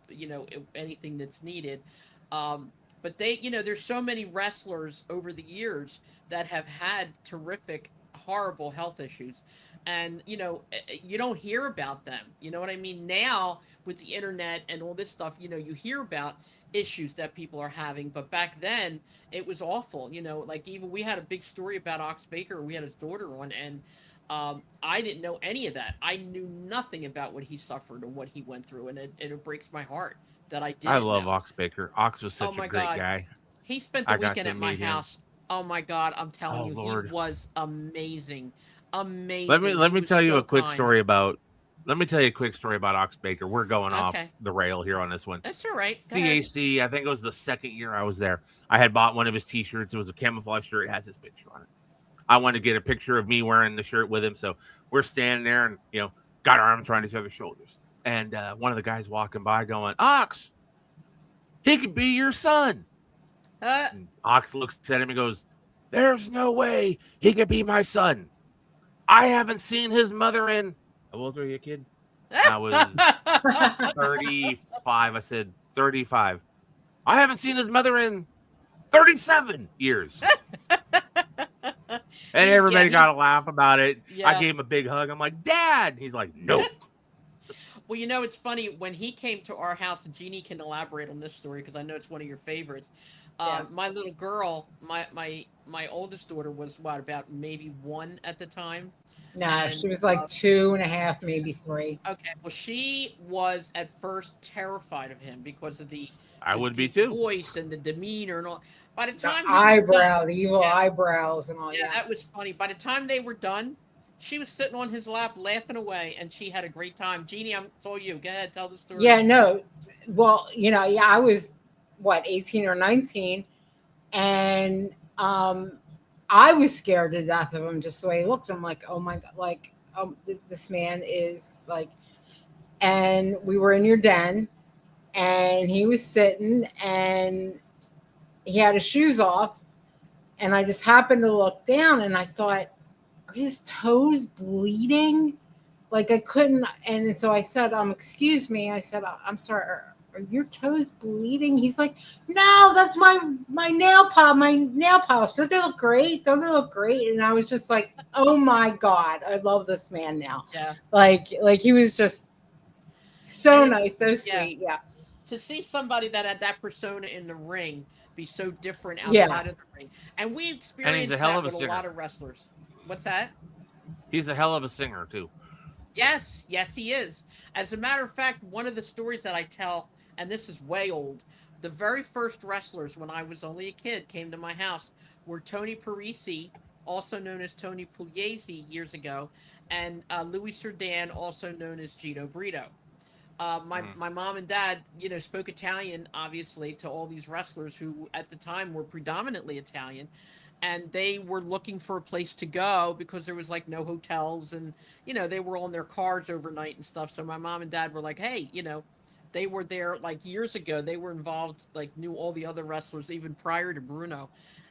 Anything that's needed. But there's so many wrestlers over the years that have had terrific, horrible health issues. And you don't hear about them. You know what I mean? Now with the internet and all this stuff, you hear about issues that people are having. But back then, it was awful. Like even we had a big story about Ox Baker. We had his daughter on, and I didn't know any of that. I knew nothing about what he suffered or what he went through, and it breaks my heart that I I didn't love know. Ox Baker. Ox was Oh such a my great God, guy. he spent the I got weekend to at my meet him. house. Oh my God, I'm telling Oh you, he Lord. was amazing, Let me amazing. let He me was tell you so a quick kind. story about let me tell you a quick story about Ox Baker. We're going off Okay, the rail here on this one. that's all right. Go ahead. CAC, I think it was the second year I was there. I had bought one of his t-shirts. It was a camouflage shirt. It has his picture on it. I wanted to get a picture of me wearing the shirt with him. So we're standing there and, got our arms around each other's shoulders. And one of the guys walking by going, Ox, he could be your son. And Ox looks at him and goes, there's no way he could be my son. I haven't seen his mother in. How old are you, kid? I was 35. I said 35. I haven't seen his mother in 37 years. And everybody got a laugh about it. I Yeah. gave him a big hug. I'm like, Dad. He's like, no. Well, it's funny when he came to our house. Jeannie can elaborate on this story because I know it's one of your favorites. Yeah. My little girl, my oldest daughter was about maybe 1 at the time, No, And she was like 2.5, maybe 3. okay, well, she was at first terrified of him because of I the would be deep too. voice and the demeanor and all. By the The time he was done, eyebrow, the evil yeah, eyebrows, and all. yeah, Yeah. that was funny. By the time they were done, she was sitting on his lap laughing away, and she had a great time. Jeannie, it's all you. Go ahead, tell the story. Yeah, no. Well, yeah, I was what, 18 or 19, and I was scared to death of him just the way he looked. I'm like, oh my god, like, this man is like. And we were in your den, and he was sitting, and he had his shoes off, and I just happened to look down, and I thought, are his toes bleeding? Like I couldn't, and so I said, excuse me. I said, I'm sorry. Are your toes bleeding? He's like, no, that's my nail polish. Don't they look great? Don't they look great? And I was just like, oh my god, I love this man now. Yeah, Like he was just so and nice, so yeah, sweet. Yeah, to see somebody that had that persona in the ring be so different yeah. outside of the ring, and we And he's a experienced hell that of a with a singer. lot of wrestlers. What's that? He's a hell of a singer too. Yes, yes, he is. As a matter of fact, one of the stories that I tell, and this is way old, the very first wrestlers when I was only a kid came to my house were Tony Parisi, also known as Tony Pugliese years ago, and Louis Cerdan, also known as Gino Brito. My mom and dad, spoke Italian, obviously, to all these wrestlers who at the time were predominantly Italian, and they were looking for a place to go because there was like no hotels, and they were on their cars overnight and stuff. So my mom and dad were like, hey, they were there like years ago. They were involved, like knew all the other wrestlers even prior to Bruno.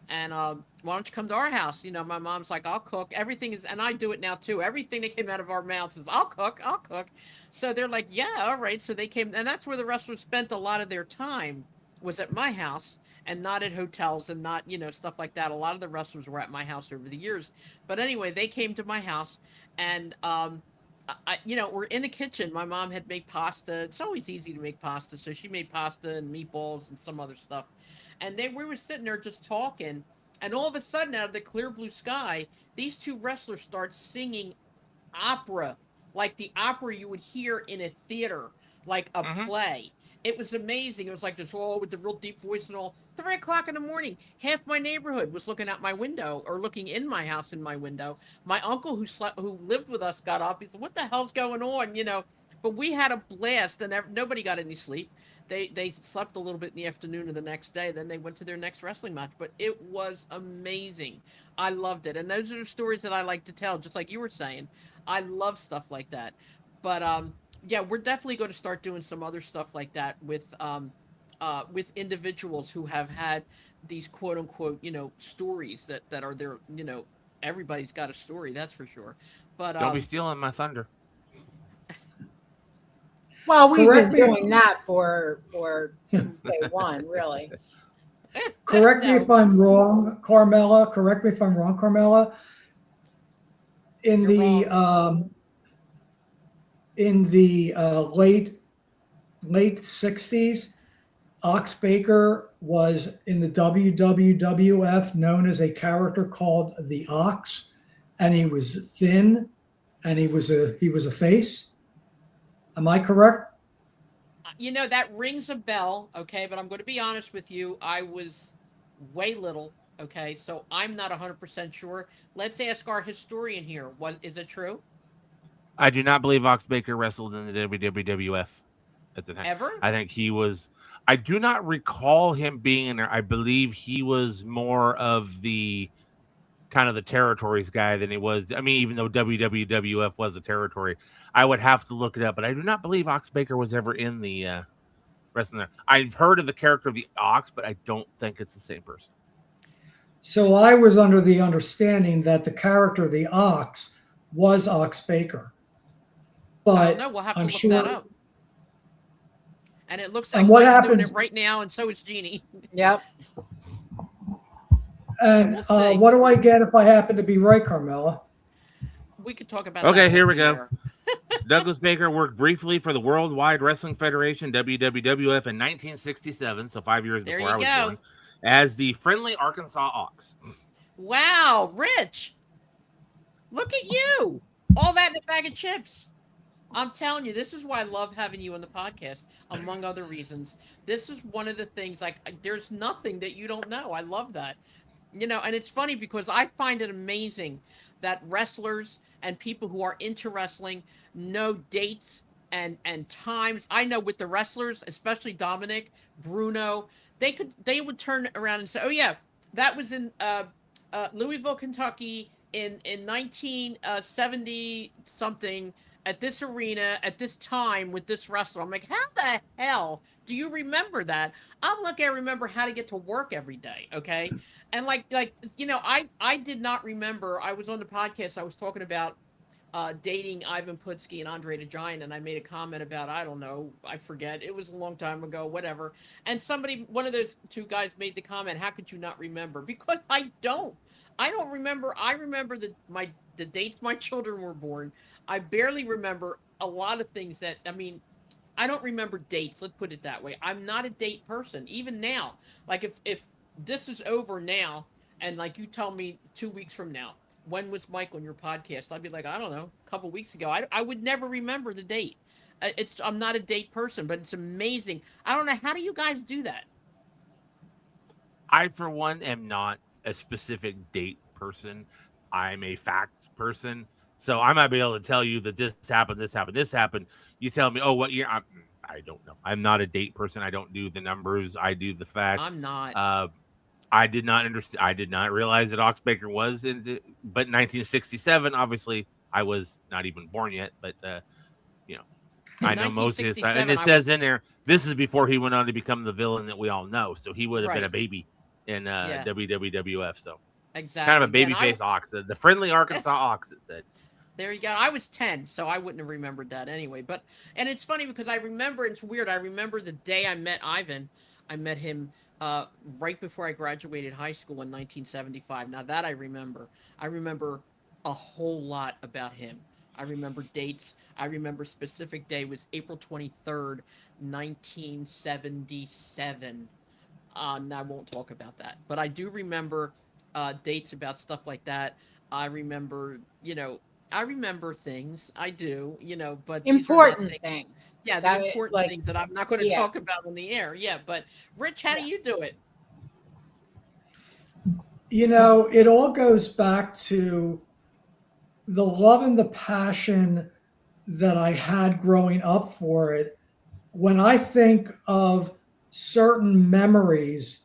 And why don't you come to our house? My mom's like, I'll cook. Everything is, and I do it now too. Everything that came out of our mouths is, I'll cook, I'll cook. So they're like, yeah, all right. So they came, and that's where the wrestlers spent a lot of their time, was at my house and not at hotels and not, stuff like that. A lot of the wrestlers were at my house over the years. But anyway, they came to my house, and we're in the kitchen. My mom had made pasta. It's always easy to make pasta, so she made pasta and meatballs and some other stuff. And we were sitting there just talking, and all of a sudden, out of the clear blue sky, these two wrestlers start singing opera, like the opera you would hear in a theater, like a play. It was amazing. It was like this all with the real deep voice and all. 3 o'clock in the morning, half my neighborhood was looking out my window or looking in my house in my window. My uncle who lived with us got up. He said, "What the hell's going on?" But we had a blast, and nobody got any sleep. They slept a little bit in the afternoon of the next day. Then they went to their next wrestling match. But it was amazing. I loved it, and those are the stories that I like to tell. Just like you were saying, I love stuff like that. But yeah, we're definitely going to start doing some other stuff like that with individuals who have had these quote unquote stories that are there. Everybody's got a story, that's for sure. But Don't be stealing my thunder. Well, we've Correct been me. doing that for since day one, really. Correct me No. if I'm wrong, Carmela. Correct me if I'm wrong, Carmela. In You're the wrong. late 60s, Ox Baker was in the WWF known as a character called the Ox, and he was thin, and he was a face. Am I correct? That rings a bell, okay, but I'm going to be honest with you. I was way little, okay, so I'm not 100% sure. Let's ask our historian here. Is it true? I do not believe Ox Baker wrestled in the WWF at the time. Ever? I think he was. I do not recall him being in there. I believe he was more of the kind of the territories guy than he was. I mean, even though WWF was a territory, I would have to look it up. But I do not believe Ox Baker was ever in the wrestling there. I've heard of the character of the Ox, but I don't think it's the same person. So I was under the understanding that the character of the Ox was Ox Baker. But No, we'll have to I'm look sure that up. And it looks like And what Mike's doing happens- it right now, and so is Jeannie. Yep. And We'll see. what do I get if I happen to be right, Carmela? We could talk about Okay, that. here off we the go. air. Douglas Baker worked briefly for the Worldwide Wrestling Federation, WWF, in 1967, so 5 years There before I you was go. born, as the Friendly Arkansas Ox. Wow, Rich. Look at you. All that in a bag of chips. I'm telling you, this is why I love having you on the podcast, among other reasons. This is one of the things, like, there's nothing that you don't know. I love that. And it's funny because I find it amazing that wrestlers and people who are into wrestling know dates and times. I know with the wrestlers, especially Dominic, Bruno, they would turn around and say, "Oh yeah, that was in Louisville, Kentucky in 1970 something at this arena at this time with this wrestler." I'm like, how the hell do you remember that? I'm lucky I remember how to get to work every day. Okay, and I did not remember. I was on the podcast. I was talking about dating Ivan Putski and Andre the Giant, and I made a comment about, I don't know, I forget. It was a long time ago, whatever. And one of those two guys made the comment, "How could you not remember?" Because I don't. I don't remember. I remember the dates my children were born. I barely remember a lot of things that, I mean, I don't remember dates. Let's put it that way. I'm not a date person, even now. Like if this is over now, and like you tell me 2 weeks from now, when was Mike on your podcast? I'd be like, I don't know, a couple weeks ago. I would never remember the date. I'm not a date person, but it's amazing. I don't know, how do you guys do that? I, for one, am not a specific date person. I'm a fact person. So I might be able to tell you that this happened, this happened, this happened. You tell me, oh, what year? I don't know. I'm not a date person. I don't do the numbers. I do the facts. I'm not. I did not understand. I did not realize that Oxbaker was but 1967. Obviously, I was not even born yet. But you know, I know most of his, and it says in there, this is before he went on to become the villain that we all know. So he would have been a baby in WWF. So exactly, kind of a babyface ox, the friendly Arkansas ox. It said. There you go. I was 10, so I wouldn't have remembered that anyway. And it's funny because I remember, it's weird. I remember the day I met Ivan. I met him right before I graduated high school in 1975. Now that I remember. I remember a whole lot about him. I remember dates. I remember specific day was April 23rd, 1977. And I won't talk about that. But I do remember dates about stuff like that. I remember, I remember things. I do, but important things. Yeah, the important things that I'm not going to talk about on the air. Yeah, but Rich, how do you do it? It all goes back to the love and the passion that I had growing up for it. When I think of certain memories,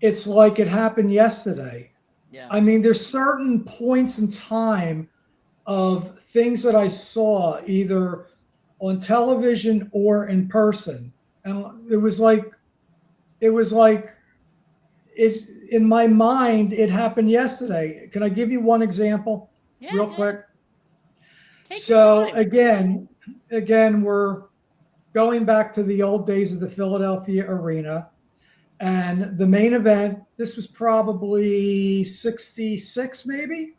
it's like it happened yesterday. Yeah. I mean, there's certain points in time of things that I saw either on television or in person. And it was like it in my mind, it happened yesterday. Can I give you one example real quick? So again, we're going back to the old days of the Philadelphia Arena. And the main event, this was probably 66, maybe.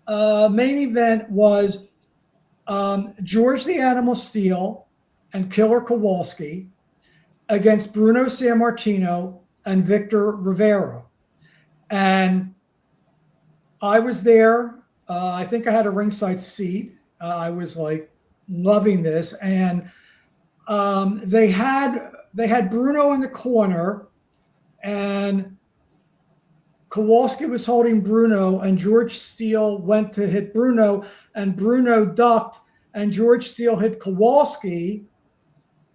Main event was George the Animal Steel and Killer Kowalski against Bruno Sammartino and Victor Rivera. And I was there. I think I had a ringside seat. I was like loving this. And they had Bruno in the corner, and Kowalski was holding Bruno, and George Steele went to hit Bruno, and Bruno ducked, and George Steele hit Kowalski.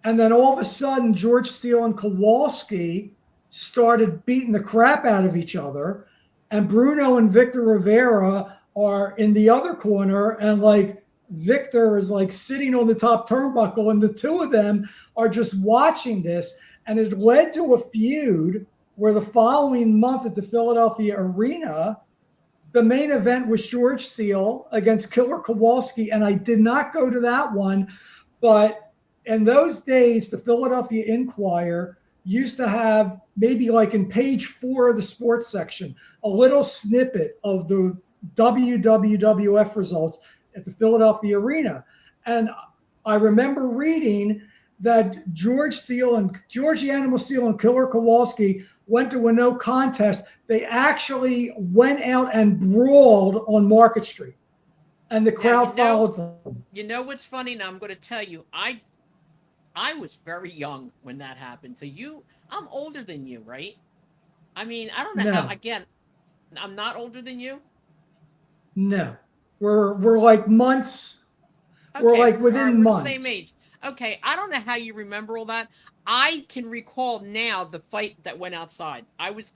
And then all of a sudden, George Steele and Kowalski started beating the crap out of each other. And Bruno and Victor Rivera are in the other corner, and like Victor is like sitting on the top turnbuckle, and the two of them are just watching this. And it led to a feud where the following month at the Philadelphia Arena, the main event was George Steele against Killer Kowalski. And I did not go to that one, but in those days, the Philadelphia Inquirer used to have, maybe like in page 4 of the sports section, a little snippet of the WWF results at the Philadelphia Arena. And I remember reading that George the Animal Steel and Killer Kowalski went to a no contest. They actually went out and brawled on Market Street. and the Now crowd followed them. you know what's funny? Now I'm going to tell you, I was very young when that happened. So I'm older than you, right? I mean, I don't know how. No, Again, I'm not older than you. no, we're like months. We're Okay, like all right, within we're the same months. age. Okay, I don't know how you remember all that. I can recall now the fight that went outside. I was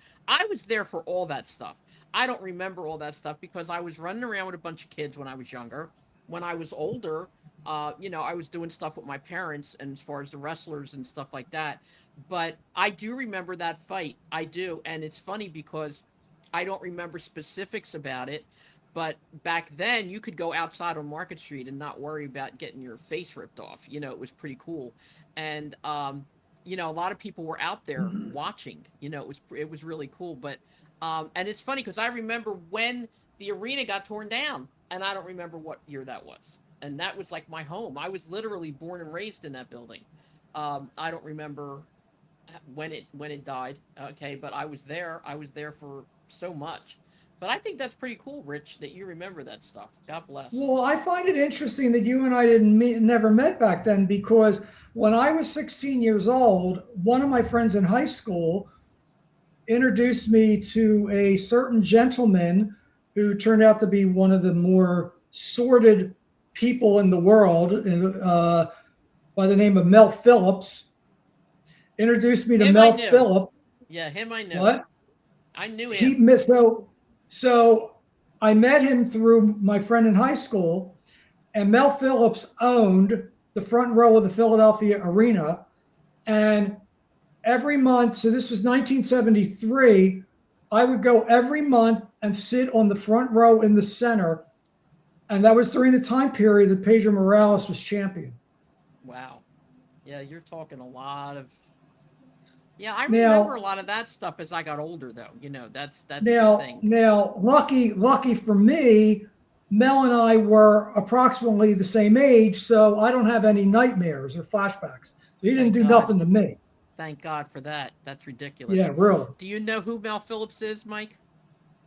there for all that stuff. I don't remember all that stuff because I was running around with a bunch of kids when I was younger. When I was older, I was doing stuff with my parents and as far as the wrestlers and stuff like that. But I do remember that fight. I do, and it's funny because I don't remember specifics about it, but back then, you could go outside on Market Street and not worry about getting your face ripped off. It was pretty cool, and a lot of people were out there watching. It was really cool. But and it's funny because I remember when the arena got torn down, and I don't remember what year that was. And that was like my home. I was literally born and raised in that building. I don't remember when it died. Okay, but I was there. I was there for so much. But I think that's pretty cool, Rich, that you remember that stuff. God bless. Well, I find it interesting that you and I didn't meet, never met back then, because when I was 16 years old, one of my friends in high school introduced me to a certain gentleman who turned out to be one of the more sordid people in the world, by the name of Mel Phillips. Introduced me to Him I Mel knew. Phillip. Yeah, him I knew. What? I knew He him. so I met him through my friend in high school, and Mel Phillips owned the front row of the Philadelphia Arena, and every month, so this was 1973, I would go every month and sit on the front row in the center, and that was during the time period that Pedro Morales was champion. Wow. Yeah, you're talking a lot of. Yeah, I remember a Now, lot of that stuff as I got older, though. That's the now, thing. now, lucky for me, Mel and I were approximately the same age, so I don't have any nightmares or flashbacks. So he didn't Thank do God. nothing to me. Thank God for that. That's ridiculous. Yeah, really. Do you know who Mel Phillips is, Mike?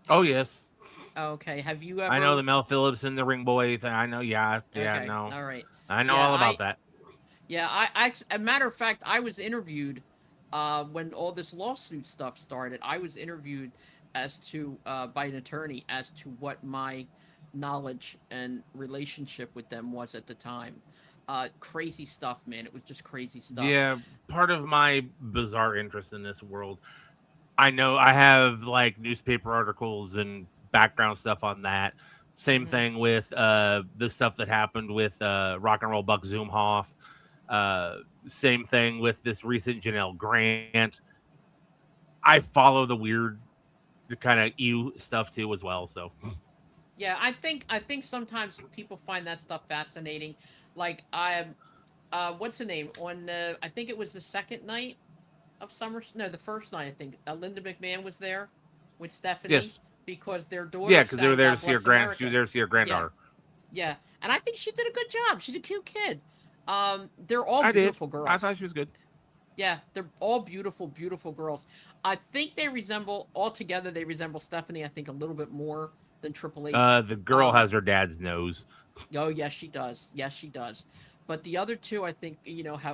Oh yes, Okay. Have you I know ever? the Mel Phillips and the Ring Boy thing. I know. Yeah, yeah, Okay. no, All right. I know Yeah, all about that. a matter of fact, I was interviewed when all this lawsuit stuff started. I was interviewed as to by an attorney as to what my knowledge and relationship with them was at the time. Crazy stuff, man. It was just crazy stuff. Yeah, part of my bizarre interest in this world. I know I have like newspaper articles and background stuff on that. Same Hmm. thing with the stuff that happened with Rock and Roll Buck Zoomhoff. Uh, Same thing with this recent Janelle Grant. I follow the weird, the kind of you stuff too as well. So Yeah, I think sometimes people find that stuff fascinating. Like what's the name on the? I think it was the second night of Summer. No, the first night. I think Linda McMahon was there with Stephanie yes, because their yeah, daughter because they were sang there to "God see her Bless grand. She was America." there to see her Yeah, granddaughter. yeah, and I think she did a good job. She's a cute kid. They're all I did. beautiful I girls. thought she was good. Yeah, they're all beautiful, beautiful girls. I think they resemble altogether. They resemble Stephanie. I think a little bit more than Triple H. The girl has her dad's nose. Oh yes, she does. Yes, she does. But the other two, I think,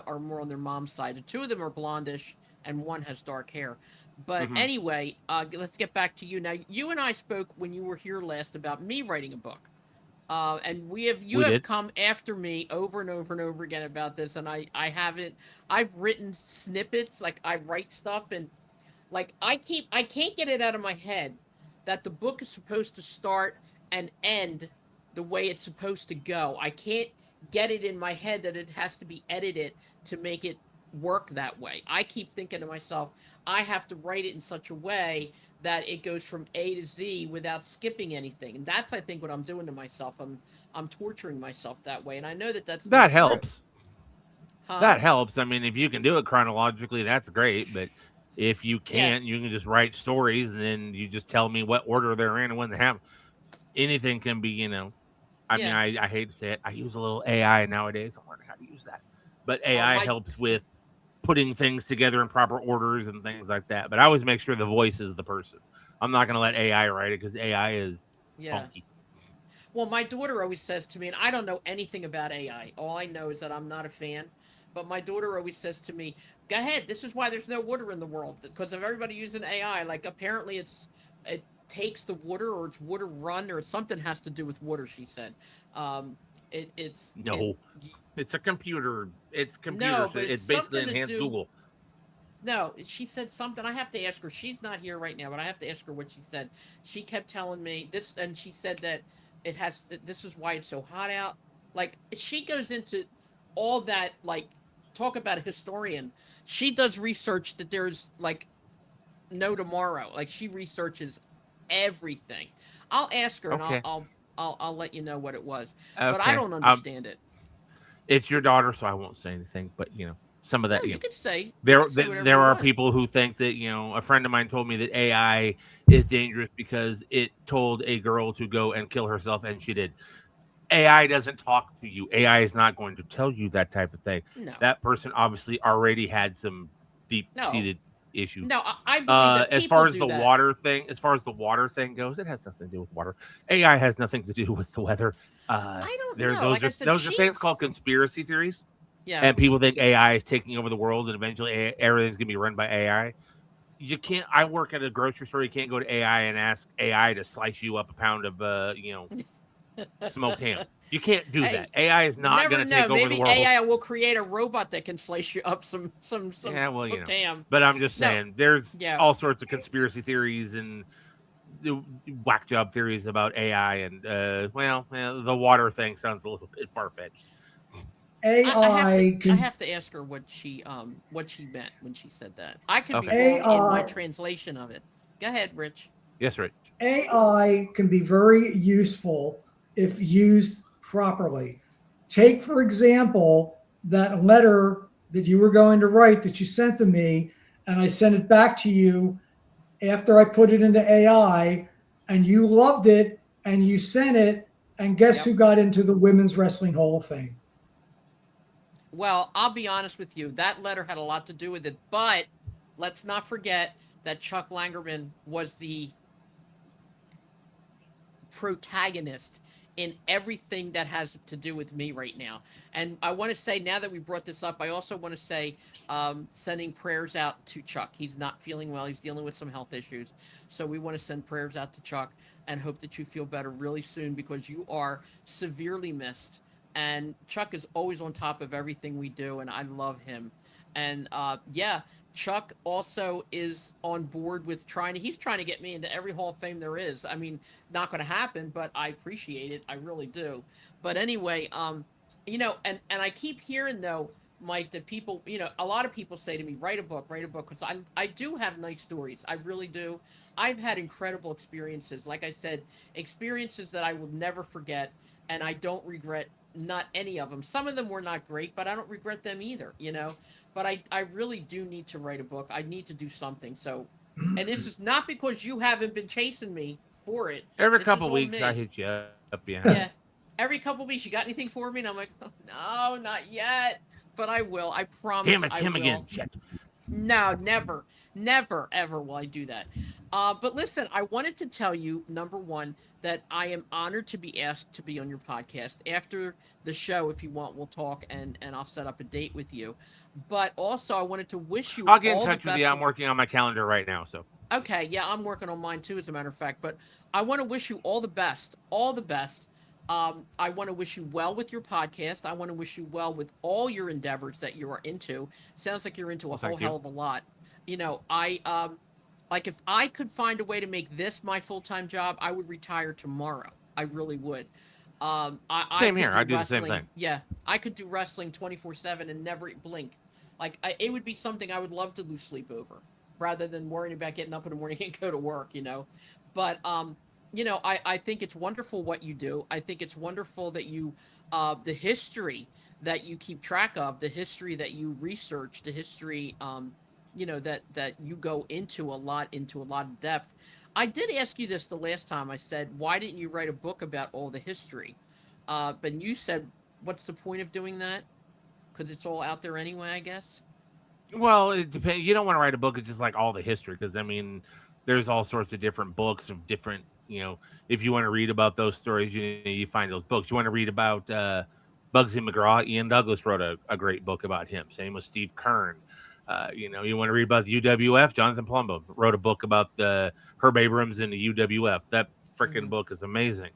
are more on their mom's side. The two of them are blondish, and one has dark hair. But Hmm. anyway, let's get back to you. Now, you and I spoke when you were here last about me writing a book. And you We have did. come after me over and over and over again about this, and I haven't. I've written snippets, like I write stuff, and like I can't get it out of my head that the book is supposed to start and end the way it's supposed to go. I can't get it in my head that it has to be edited to make it work that way. I keep thinking to myself, I have to write it in such a way that it goes from A to Z without skipping anything. And that's I think what I'm doing to myself. I'm torturing myself that way, and I know that that's That not true. helps. Huh? That helps. I mean, if you can do it chronologically, that's great. But if you Yeah. can't, you can just write stories and then you just tell me what order they're in and when they have. Anything can be, I mean, Yeah. I hate to say it. I use a little AI nowadays. I'm learning how to use that. But AI My helps with putting things together in proper orders and things like that. But I always make sure the voice is the person. I'm not going to let AI write it because AI is yeah. funky. Well, my daughter always says to me, and I don't know anything about AI. All I know is that I'm not a fan. But my daughter always says to me, "Go ahead. This is why there's no water in the world because of everybody using AI. Like apparently it takes the water or it's water run or something has to do with water." She said, um, it No, it's a computer. It's no, computers. but it's It's basically something to enhanced do. Google. No, she said something. I have to ask her. She's not here right now, but I have to ask her what she said. She kept telling me this, and she said that it has. This is why it's so hot out. Like she goes into all that. Like talk about a historian. She does research that there's like no tomorrow. Like she researches everything. I'll ask her, and Okay. I'll let you know what it was. But I Okay. don't understand it. It's your daughter, so I won't say anything. But some of No, that, you could say whatever there you are want. people who think that a friend of mine told me that AI is dangerous because it told a girl to go and kill herself, and she did. AI doesn't talk to you. AI is not going to tell you that type of thing. No, That person obviously already had some deep no, seated issues. no. I believe that As people far as do the that. water thing, goes, it has nothing to do with water. AI has nothing to do with the weather. I don't There, know. Like I said, those are things called conspiracy theories, yeah. and people think AI is taking over the world, and eventually everything's gonna be run by AI. You can't. I work at a grocery store. You can't go to AI and ask AI to slice you up a pound of smoked ham. You can't do that. Hey, AI is you not never going to take know. over the Maybe world. AI will create a robot that can slice you up some Yeah, well, cooked ham. but I'm just No, saying, there's yeah. all sorts of conspiracy theories and the whack job theories about AI, and the water thing sounds a little bit far fetched. AI I can have to ask her what she meant when she said that. I could be Okay. wrong in my AI translation of it. Go ahead, Rich. Yes, Rich. AI can be very useful if used properly. Take, for example, that letter that you were going to write that you sent to me, and I sent it back to you after I put it into AI, and you loved it, and you sent it, and guess Yep. who got into the Women's Wrestling Hall of Fame? Well, I'll be honest with you. That letter had a lot to do with it, but let's not forget that Chuck Langerman was the protagonist in everything that has to do with me right now. And I want to say, now that we brought this up, I also want to say, sending prayers out to Chuck. He's not feeling well. He's dealing with some health issues. So we want to send prayers out to Chuck and hope that you feel better really soon because you are severely missed. And Chuck is always on top of everything we do, and I love him. And yeah, Chuck also is on board with he's trying to get me into every Hall of Fame there is. I mean, not going to happen, but I appreciate it. I really do. But anyway, and I keep hearing though, Mike, that people, a lot of people say to me, write a book, because I do have nice stories. I really do. I've had incredible experiences. Like I said, experiences that I will never forget, and I don't regret not any of them. Some of them were not great, but I don't regret them either. But I really do need to write a book. I need to do something. So, and this is not because you haven't been chasing me for it. Every This is couple all weeks, I me. hit you up. Yeah. Yeah. Every couple weeks, you got anything for me? And I'm like, oh, no, not yet. But I will. I Damn, promise it's I him again. will. Shit. No, never, never, ever will I do that. But listen, I wanted to tell you, number one, that I am honored to be asked to be on your podcast. After the show, if you want, we'll talk and I'll set up a date with you. But also, I wanted to wish you I'll get in all the touch with you. best I'm of. working on my calendar right now, so Okay, yeah, I'm working on mine too, as a matter of fact. But I want to wish you all the best, all the best. I want to wish you well with your podcast. I want to wish you well with all your endeavors that you are into. Sounds like you're into a well, whole thank you. hell of a lot. I like if I could find a way to make this my full time job, I would retire tomorrow. I really would. I Same could here. I do do the same wrestling. thing. Yeah, I could do wrestling 24/7 and never blink. Like it would be something I would love to lose sleep over rather than worrying about getting up in the morning and go to work. But I think it's wonderful what you do. I think it's wonderful that you the history that you keep track of, the history that you research, the history that you go into a lot of depth. I did ask you this the last time. I said, why didn't you write a book about all the history? But you said, what's the point of doing that? Because it's all out there anyway, I guess. Well, it depends. You don't want to write a book of just like all the history because I mean, there's all sorts of different books of different if you want to read about those stories, you find those books. You want to read about Bugsy McGraw, Ian Douglas wrote a great book about him. Same with Steve Kern. You want to read about the UWF, Jonathan Palumbo wrote a book about the Herb Abrams and the UWF. That freaking book is amazing.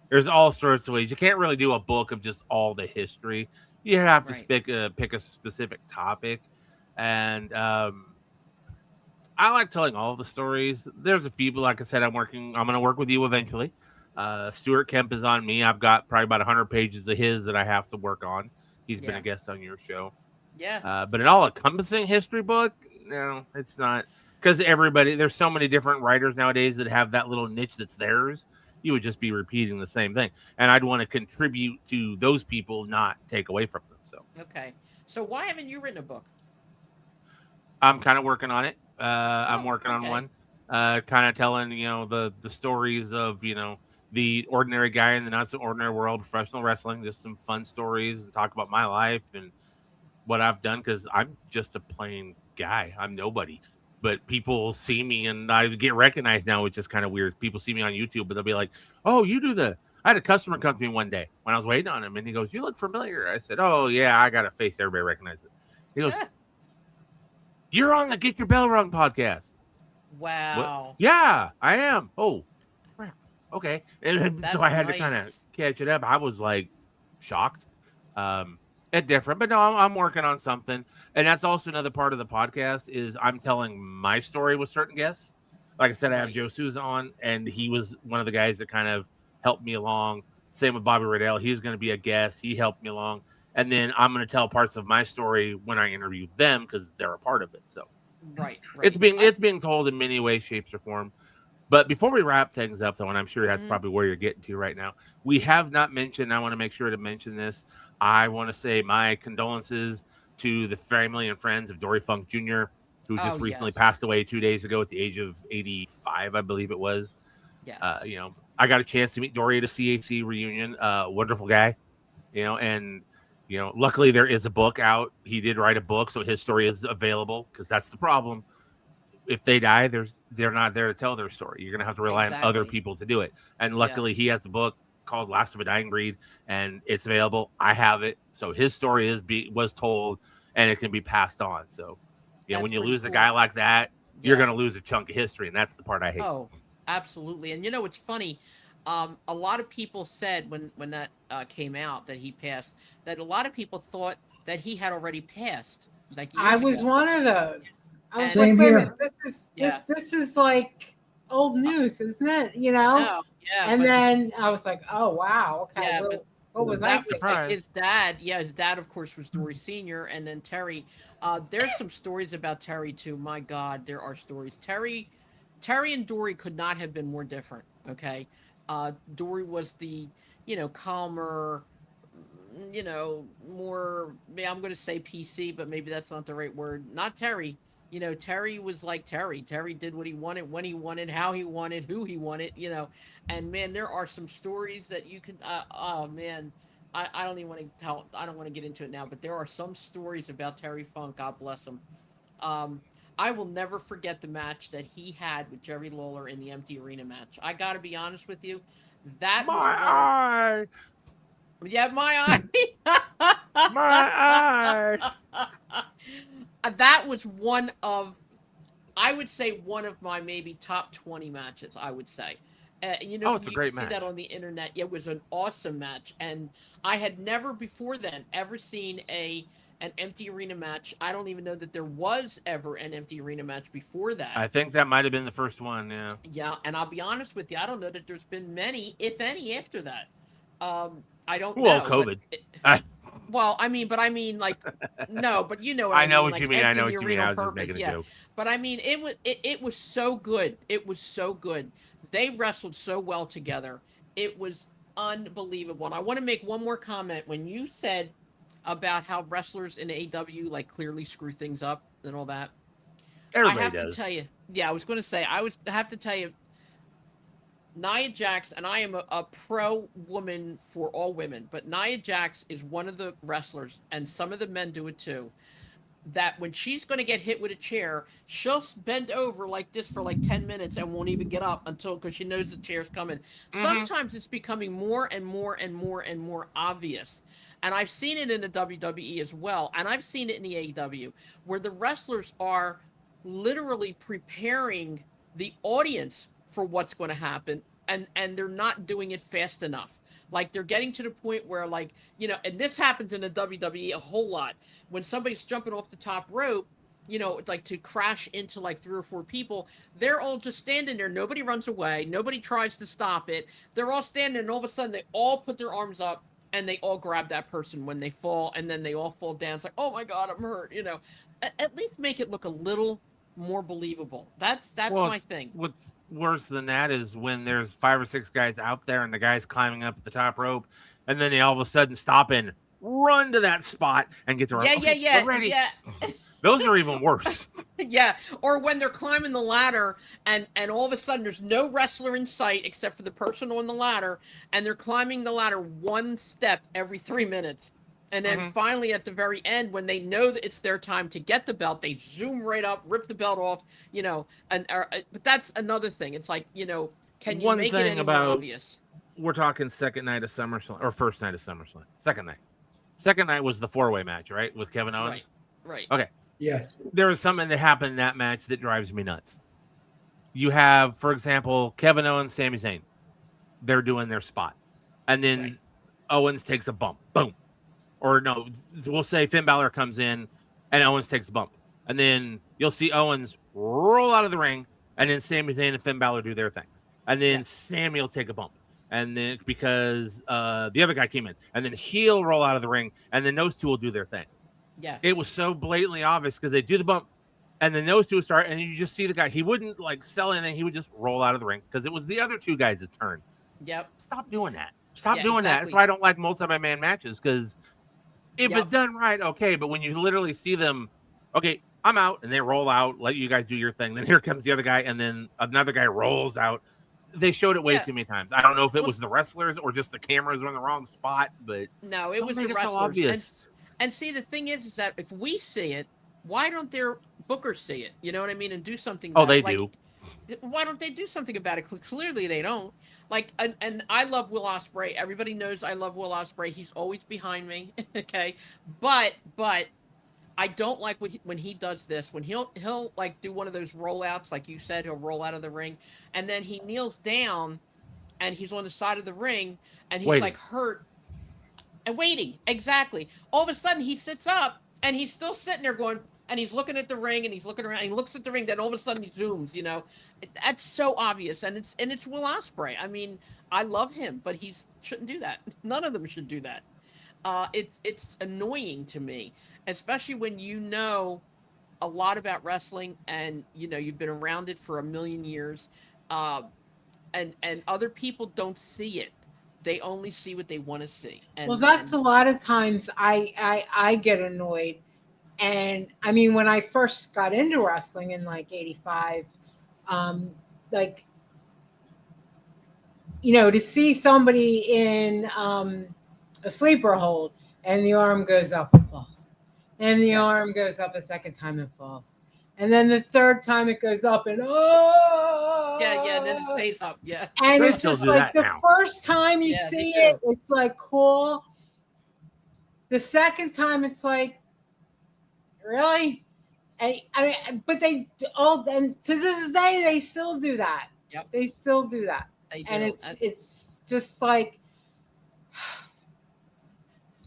There's all sorts of ways. You can't really do a book of just all the history. You have to pick a specific topic. And I like telling all the stories. There's a few, like I said, I'm going to work with you eventually. Stuart Kemp is on me. I've got probably about 100 pages of his that I have to work on. He's been a guest on your show. Yeah. But an all-encompassing history book, no, it's not. Because there's so many different writers nowadays that have that little niche that's theirs. You would just be repeating the same thing. And I'd want to contribute to those people, not take away from them. So Okay. So why haven't you written a book? I'm kind of working on it. I'm working on okay. one, kind of telling the stories of the ordinary guy in the not so ordinary world of professional wrestling. Just some fun stories and talk about my life and what I've done, because I'm just a plain guy. I'm nobody, but people see me and I get recognized now, which is kind of weird. People see me on YouTube, but they'll be like, "Oh, you do the." I had a customer come to me one day when I was waiting on him, and he goes, "You look familiar." I said, "Oh yeah, I got a face everybody recognizes." He goes, "You're on the Get Your Bell Rung podcast." Wow. What? Yeah, I am. Oh, crap. Okay. And so I had to kind of catch it up. I was like shocked. At different, but no, I'm working on something. And that's also another part of the podcast is I'm telling my story with certain guests. Like I said, I have Joe Souza on, and he was one of the guys that kind of helped me along. Same with Bobby Riddell. He's going to be a guest. He helped me along. And then I'm going to tell parts of my story when I interview them because they're a part of it. So it's being told in many ways, shapes, or form. But before we wrap things up, though, and I'm sure that's probably where you're getting to right now, we have not mentioned, I want to make sure to mention this. I want to say my condolences to the family and friends of Dory Funk Jr., who just recently passed away 2 days ago at the age of 85, I believe it was. Yes. I got a chance to meet Dory at a CAC reunion. Wonderful guy, and luckily there is a book out. He did write a book, so his story is available, because that's the problem. If they die, they're not there to tell their story. You're gonna have to rely on other people to do it. And luckily, he has a book called "Last of a Dying Breed," and it's available. I have it, so his story was told, and it can be passed on. So, when you lose a guy like that, you're gonna lose a chunk of history, and that's the part I hate. Oh, absolutely. And it's funny. A lot of people said when that came out that he passed, that a lot of people thought that he had already passed. Like I was one of those. I was Same like, wait a here. minute, this is like old news, isn't it? No, And then I was like, oh wow, okay. Yeah, what was I thinking? Like his dad, his dad, of course, was Dory Sr., and then Terry. There's some stories about Terry too. My God, there are stories. Terry and Dory could not have been more different. Okay, Dory was the calmer, more. I'm going to say PC, but maybe that's not the right word. Not Terry. Terry was like Terry. Terry did what he wanted, when he wanted, how he wanted, who he wanted, And man, there are some stories that you can, oh man, I don't even want to tell, I don't want to get into it now, but there are some stories about Terry Funk, God bless him. I will never forget the match that he had with Jerry Lawler in the empty arena match. I got to be honest with you. That my was eye. Yeah, my eye. My eye. That was I would say one of my maybe top 20 matches, I would say. It's a great match. See that on the internet. It was an awesome match, and I had never before then ever seen an empty arena match. I don't even know that there was ever an empty arena match before that. I think that might have been the first one. Yeah. Yeah, and I'll be honest with you, I don't know that there's been many, if any, after that. I don't know. Well, COVID. Well, I mean, like, no, but you know what I know mean. what you mean. I know what you mean. I was just making a joke. But I mean, it was so good. It was so good. They wrestled so well together. It was unbelievable. And I want to make one more comment. When you said about how wrestlers in AEW like clearly screw things up and all that, everybody I have does. to tell you. Yeah, I was going to say I have to tell you. Nia Jax, and I am a pro woman for all women, but Nia Jax is one of the wrestlers, and some of the men do it too. that when she's going to get hit with a chair, she'll bend over like this for like 10 minutes and won't even get up until, because she knows the chair's coming. Sometimes it's becoming more and more and more and more obvious. And I've seen it in the WWE as well. And I've seen it in the AEW, where the wrestlers are literally preparing the audience for what's going to happen. And they're not doing it fast enough. Like they're getting to the point where, like, you know, and this happens in the WWE a whole lot. When somebody's jumping off the top rope, you know, it's like to crash into like 3 or 4 people. They're all just standing there. Nobody runs away. Nobody tries to stop it. They're all standing, and all of a sudden they all put their arms up and they all grab that person when they fall, and then they all fall down. It's like, oh my God, I'm hurt. You know, at least make it look a little more believable. That's my thing. What's worse than that is when there's 5 or 6 guys out there and the guy's climbing up at the top rope, and then they all of a sudden stop and run to that spot and get to Yeah. we're ready. Those are even worse. Yeah, or when they're climbing the ladder and all of a sudden there's no wrestler in sight except for the person on the ladder, and they're climbing the ladder 1 step every 3 minutes. And then finally at the very end, when they know that it's their time to get the belt, they zoom right up, rip the belt off, you know, but that's another thing. It's like, you know, can you make it any more obvious? We're talking second night of SummerSlam, or first night of SummerSlam. Second night. Second night was the 4-way match, right? With Kevin Owens? Right. Okay. Yes. There was something that happened in that match that drives me nuts. You have, for example, Kevin Owens, Sami Zayn. They're doing their spot. And then Owens takes a bump. Boom. Or no, we'll say Finn Balor comes in and Owens takes a bump. And then you'll see Owens roll out of the ring, and then Sami Zayn and Finn Balor do their thing. And then Sammy will take a bump. And then because the other guy came in, and then he'll roll out of the ring, and then those two will do their thing. Yeah. It was so blatantly obvious because they do the bump, and then those two start, and you just see the guy. He wouldn't like sell anything. He would just roll out of the ring because it was the other two guys' turn. Yep. Stop doing that. Stop doing that. That's why I don't like multi-man matches, because if it's done right, okay. But when you literally see them, okay, I'm out, and they roll out, let you guys do your thing. Then here comes the other guy, and then another guy rolls out. They showed it way too many times. I don't know if it was the wrestlers or just the cameras were in the wrong spot, but no, it was the wrestlers. So obvious. And see, the thing is that if we see it, why don't their bookers see it? You know what I mean? And do something about it. They do. Why don't they do something about it? Clearly they don't. Like, and I love Will Ospreay. Everybody knows I love Will Ospreay. He's always behind me. Okay. But I don't like when he does this, when he'll like do one of those rollouts, like you said, he'll roll out of the ring, and then he kneels down and he's on the side of the ring and he's like hurt and waiting. Exactly. All of a sudden he sits up and he's still sitting there going, and he's looking at the ring and he's looking around and he looks at the ring. Then all of a sudden he zooms, you know, that's so obvious. And it's Will Ospreay. I mean, I love him, but he shouldn't do that. None of them should do that. It's annoying to me, especially when you know a lot about wrestling and, you know, you've been around it for a million years, and other people don't see it. They only see what they want to see. And, well, that's a lot of times I get annoyed. And I mean, when I first got into wrestling in like 85, like, you know, to see somebody in a sleeper hold and the arm goes up and falls, and the arm goes up a second time and falls, and then the third time it goes up and and then it stays up, and it's just like the first time you see it, it's like cool. The second time it's like, really? And I mean, but they all, and to this day they still do that. Yep. They still do that. They do. And it's just like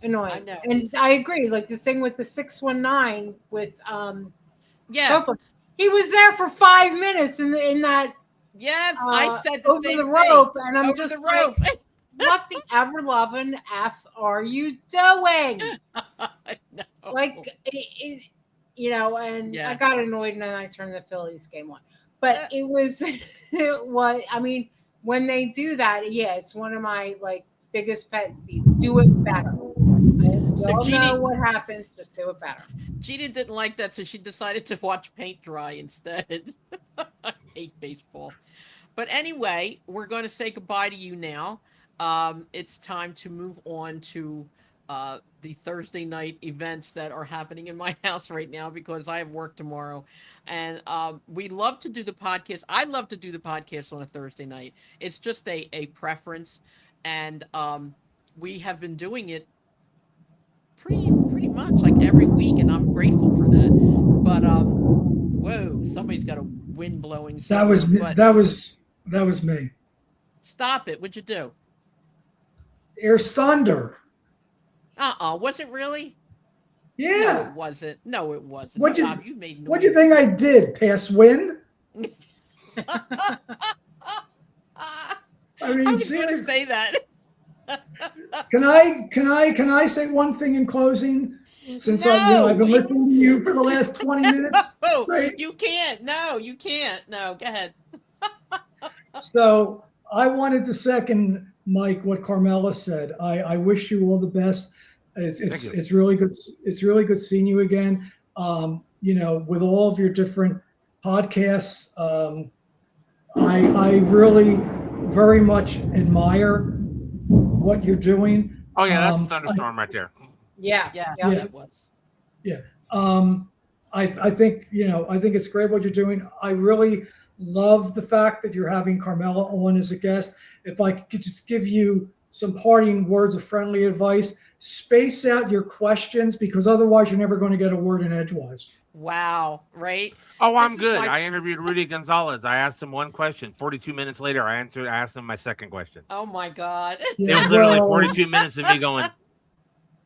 annoying. I know. And I agree. Like the thing with the 619 with Copeland. He was there for 5 minutes in that. Yes, I said the over same the rope, thing. and I'm over just the like, rope. what the ever loving F are you doing? I know. Like you know, and I got annoyed, and then I turned the Phillies game on. But it was what I mean when they do that. It's one of my like biggest pet peeves. Do it better. I don't know what happens. Just do it better. Gina didn't like that, so she decided to watch paint dry instead. I hate baseball. But anyway, we're going to say goodbye to you now. It's time to move on to the Thursday night events that are happening in my house right now because I have work tomorrow. And we love to do the podcast. I love to do the podcast on a Thursday night. It's just a preference. And we have been doing it pretty much like every week, and I'm grateful for that. But whoa, somebody's got a wind blowing That was somewhere. me. But That was me. stop it. What'd you do? Air's thunder. Was it really? No, Yeah. it wasn't. No, it wasn't. What'd you- Stop. You made noise. What do you think I did? Pass wind? I mean, I was going to seriously. say that. Can I say one thing in closing? Since I've been listening to you for the last 20 minutes. No, straight. you can't. No, you can't. No, go ahead. So I wanted to second Mike what Carmela said. I wish you all the best. It's really good. It's really good seeing you again. With all of your different podcasts, I really very much admire what you're doing. Oh yeah, that's a thunderstorm right there. Yeah. That was. I think it's great what you're doing. I really love the fact that you're having Carmela on as a guest. If I could just give you some parting words of friendly advice, space out your questions because otherwise you're never going to get a word in edgewise. Wow, right? Oh, I'm This is good. my- I interviewed Rudy Gonzalez. I asked him one question. 42 minutes later, I asked him my second question. Oh my God. Yeah, It was literally well- 42 minutes of me going,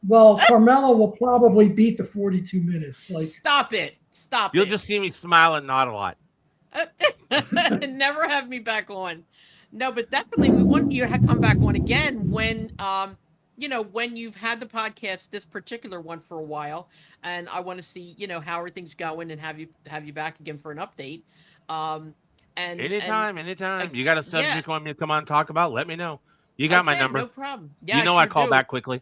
Well, Carmela will probably beat the 42 minutes. Like, Stop it. Stop you'll it. just see me smile and nod a lot. Never have me back on. No, but definitely we want you to come back on again when when you've had the podcast, this particular one for a while, and I want to see, how everything's going and have you back again for an update. And Anytime. You got a subject yeah. you want me to come on and talk about? Let me know. You got my Okay, number. No problem. Yeah, You know I sure call do. back quickly.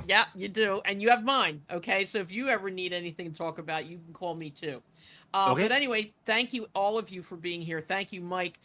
Yeah, you do. And you have mine. Okay. So if you ever need anything to talk about, you can call me too. Okay. But anyway, thank you all of you for being here. Thank you, Mike.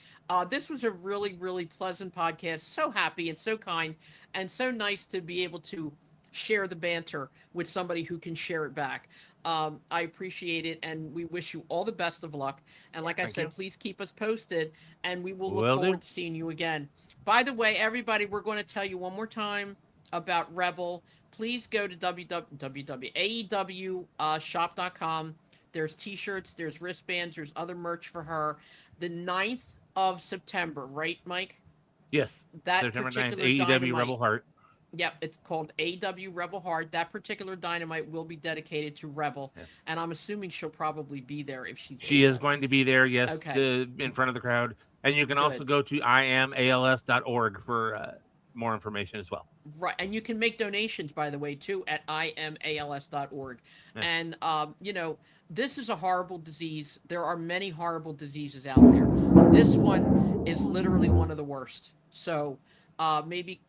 This was a really, really pleasant podcast. So happy and so kind and so nice to be able to share the banter with somebody who can share it back. I appreciate it, and we wish you all the best of luck. And like I Thank said, you. please keep us posted, and we will look Will do. forward to seeing you again. By the way, everybody, we're going to tell you one more time about Rebel. Please go to www.aewshop.com. There's t-shirts, there's wristbands, there's other merch for her. The 9th of September, right, Mike? Yes. That September 9th, particular AEW Dynamite, Rebel Heart. Yep, it's called AW Rebel Heart. That particular Dynamite will be dedicated to Rebel, Yes. and I'm assuming she'll probably be there if she's She able. is going to be there, yes, Okay. in front of the crowd. And you can Good. also go to iamals.org for more information as well. Right, and you can make donations, by the way, too, at imals.org. Yeah. And, this is a horrible disease. There are many horrible diseases out there. This one is literally one of the worst. So maybe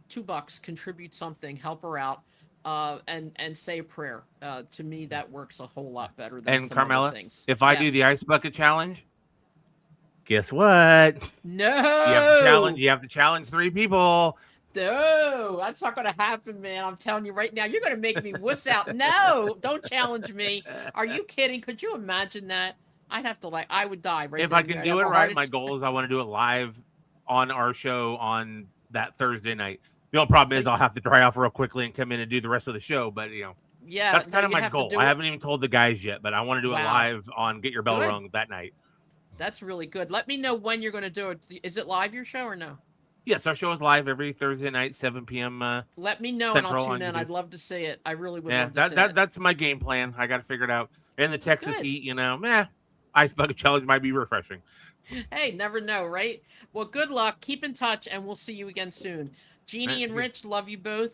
$2, contribute something, help her out, and say a prayer. To me, that works a whole lot better than And some Carmela, other things. if I do Yes. the ice bucket challenge, guess what? No! You have to challenge 3 people. No, that's not going to happen, man. I'm telling you right now. You're going to make me wuss out. No, don't challenge me. Are you kidding? Could you imagine that? I'd have to I would die right If then I and can there. do I'd it have a right, heart my attack. goal is I want to do it live on our show on that Thursday night. The only problem is I'll have to dry off real quickly and come in and do the rest of the show. But Yeah, that's no, kind of you'd my have to goal. do I it. haven't even told the guys yet, but I want to do it Wow. live on Get Your Bell Good. Rung that night. That's really good. Let me know when you're going to do it. Is it live, your show, or no? Yes, our show is live every Thursday night, 7 p.m. Let me know, Central and I'll tune on in. YouTube. I'd love to see it. I really would Yeah, love to see it. that's my game plan. I got to figure it out. In the Texas Good. heat, ice bucket challenge might be refreshing. Hey, never know, right? Well, good luck. Keep in touch, and we'll see you again soon. Jeannie Thank and you. Rich, love you both.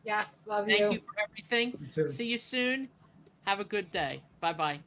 Yes, love Thank you. you for everything. Me too. See you soon. Have a good day. Bye-bye.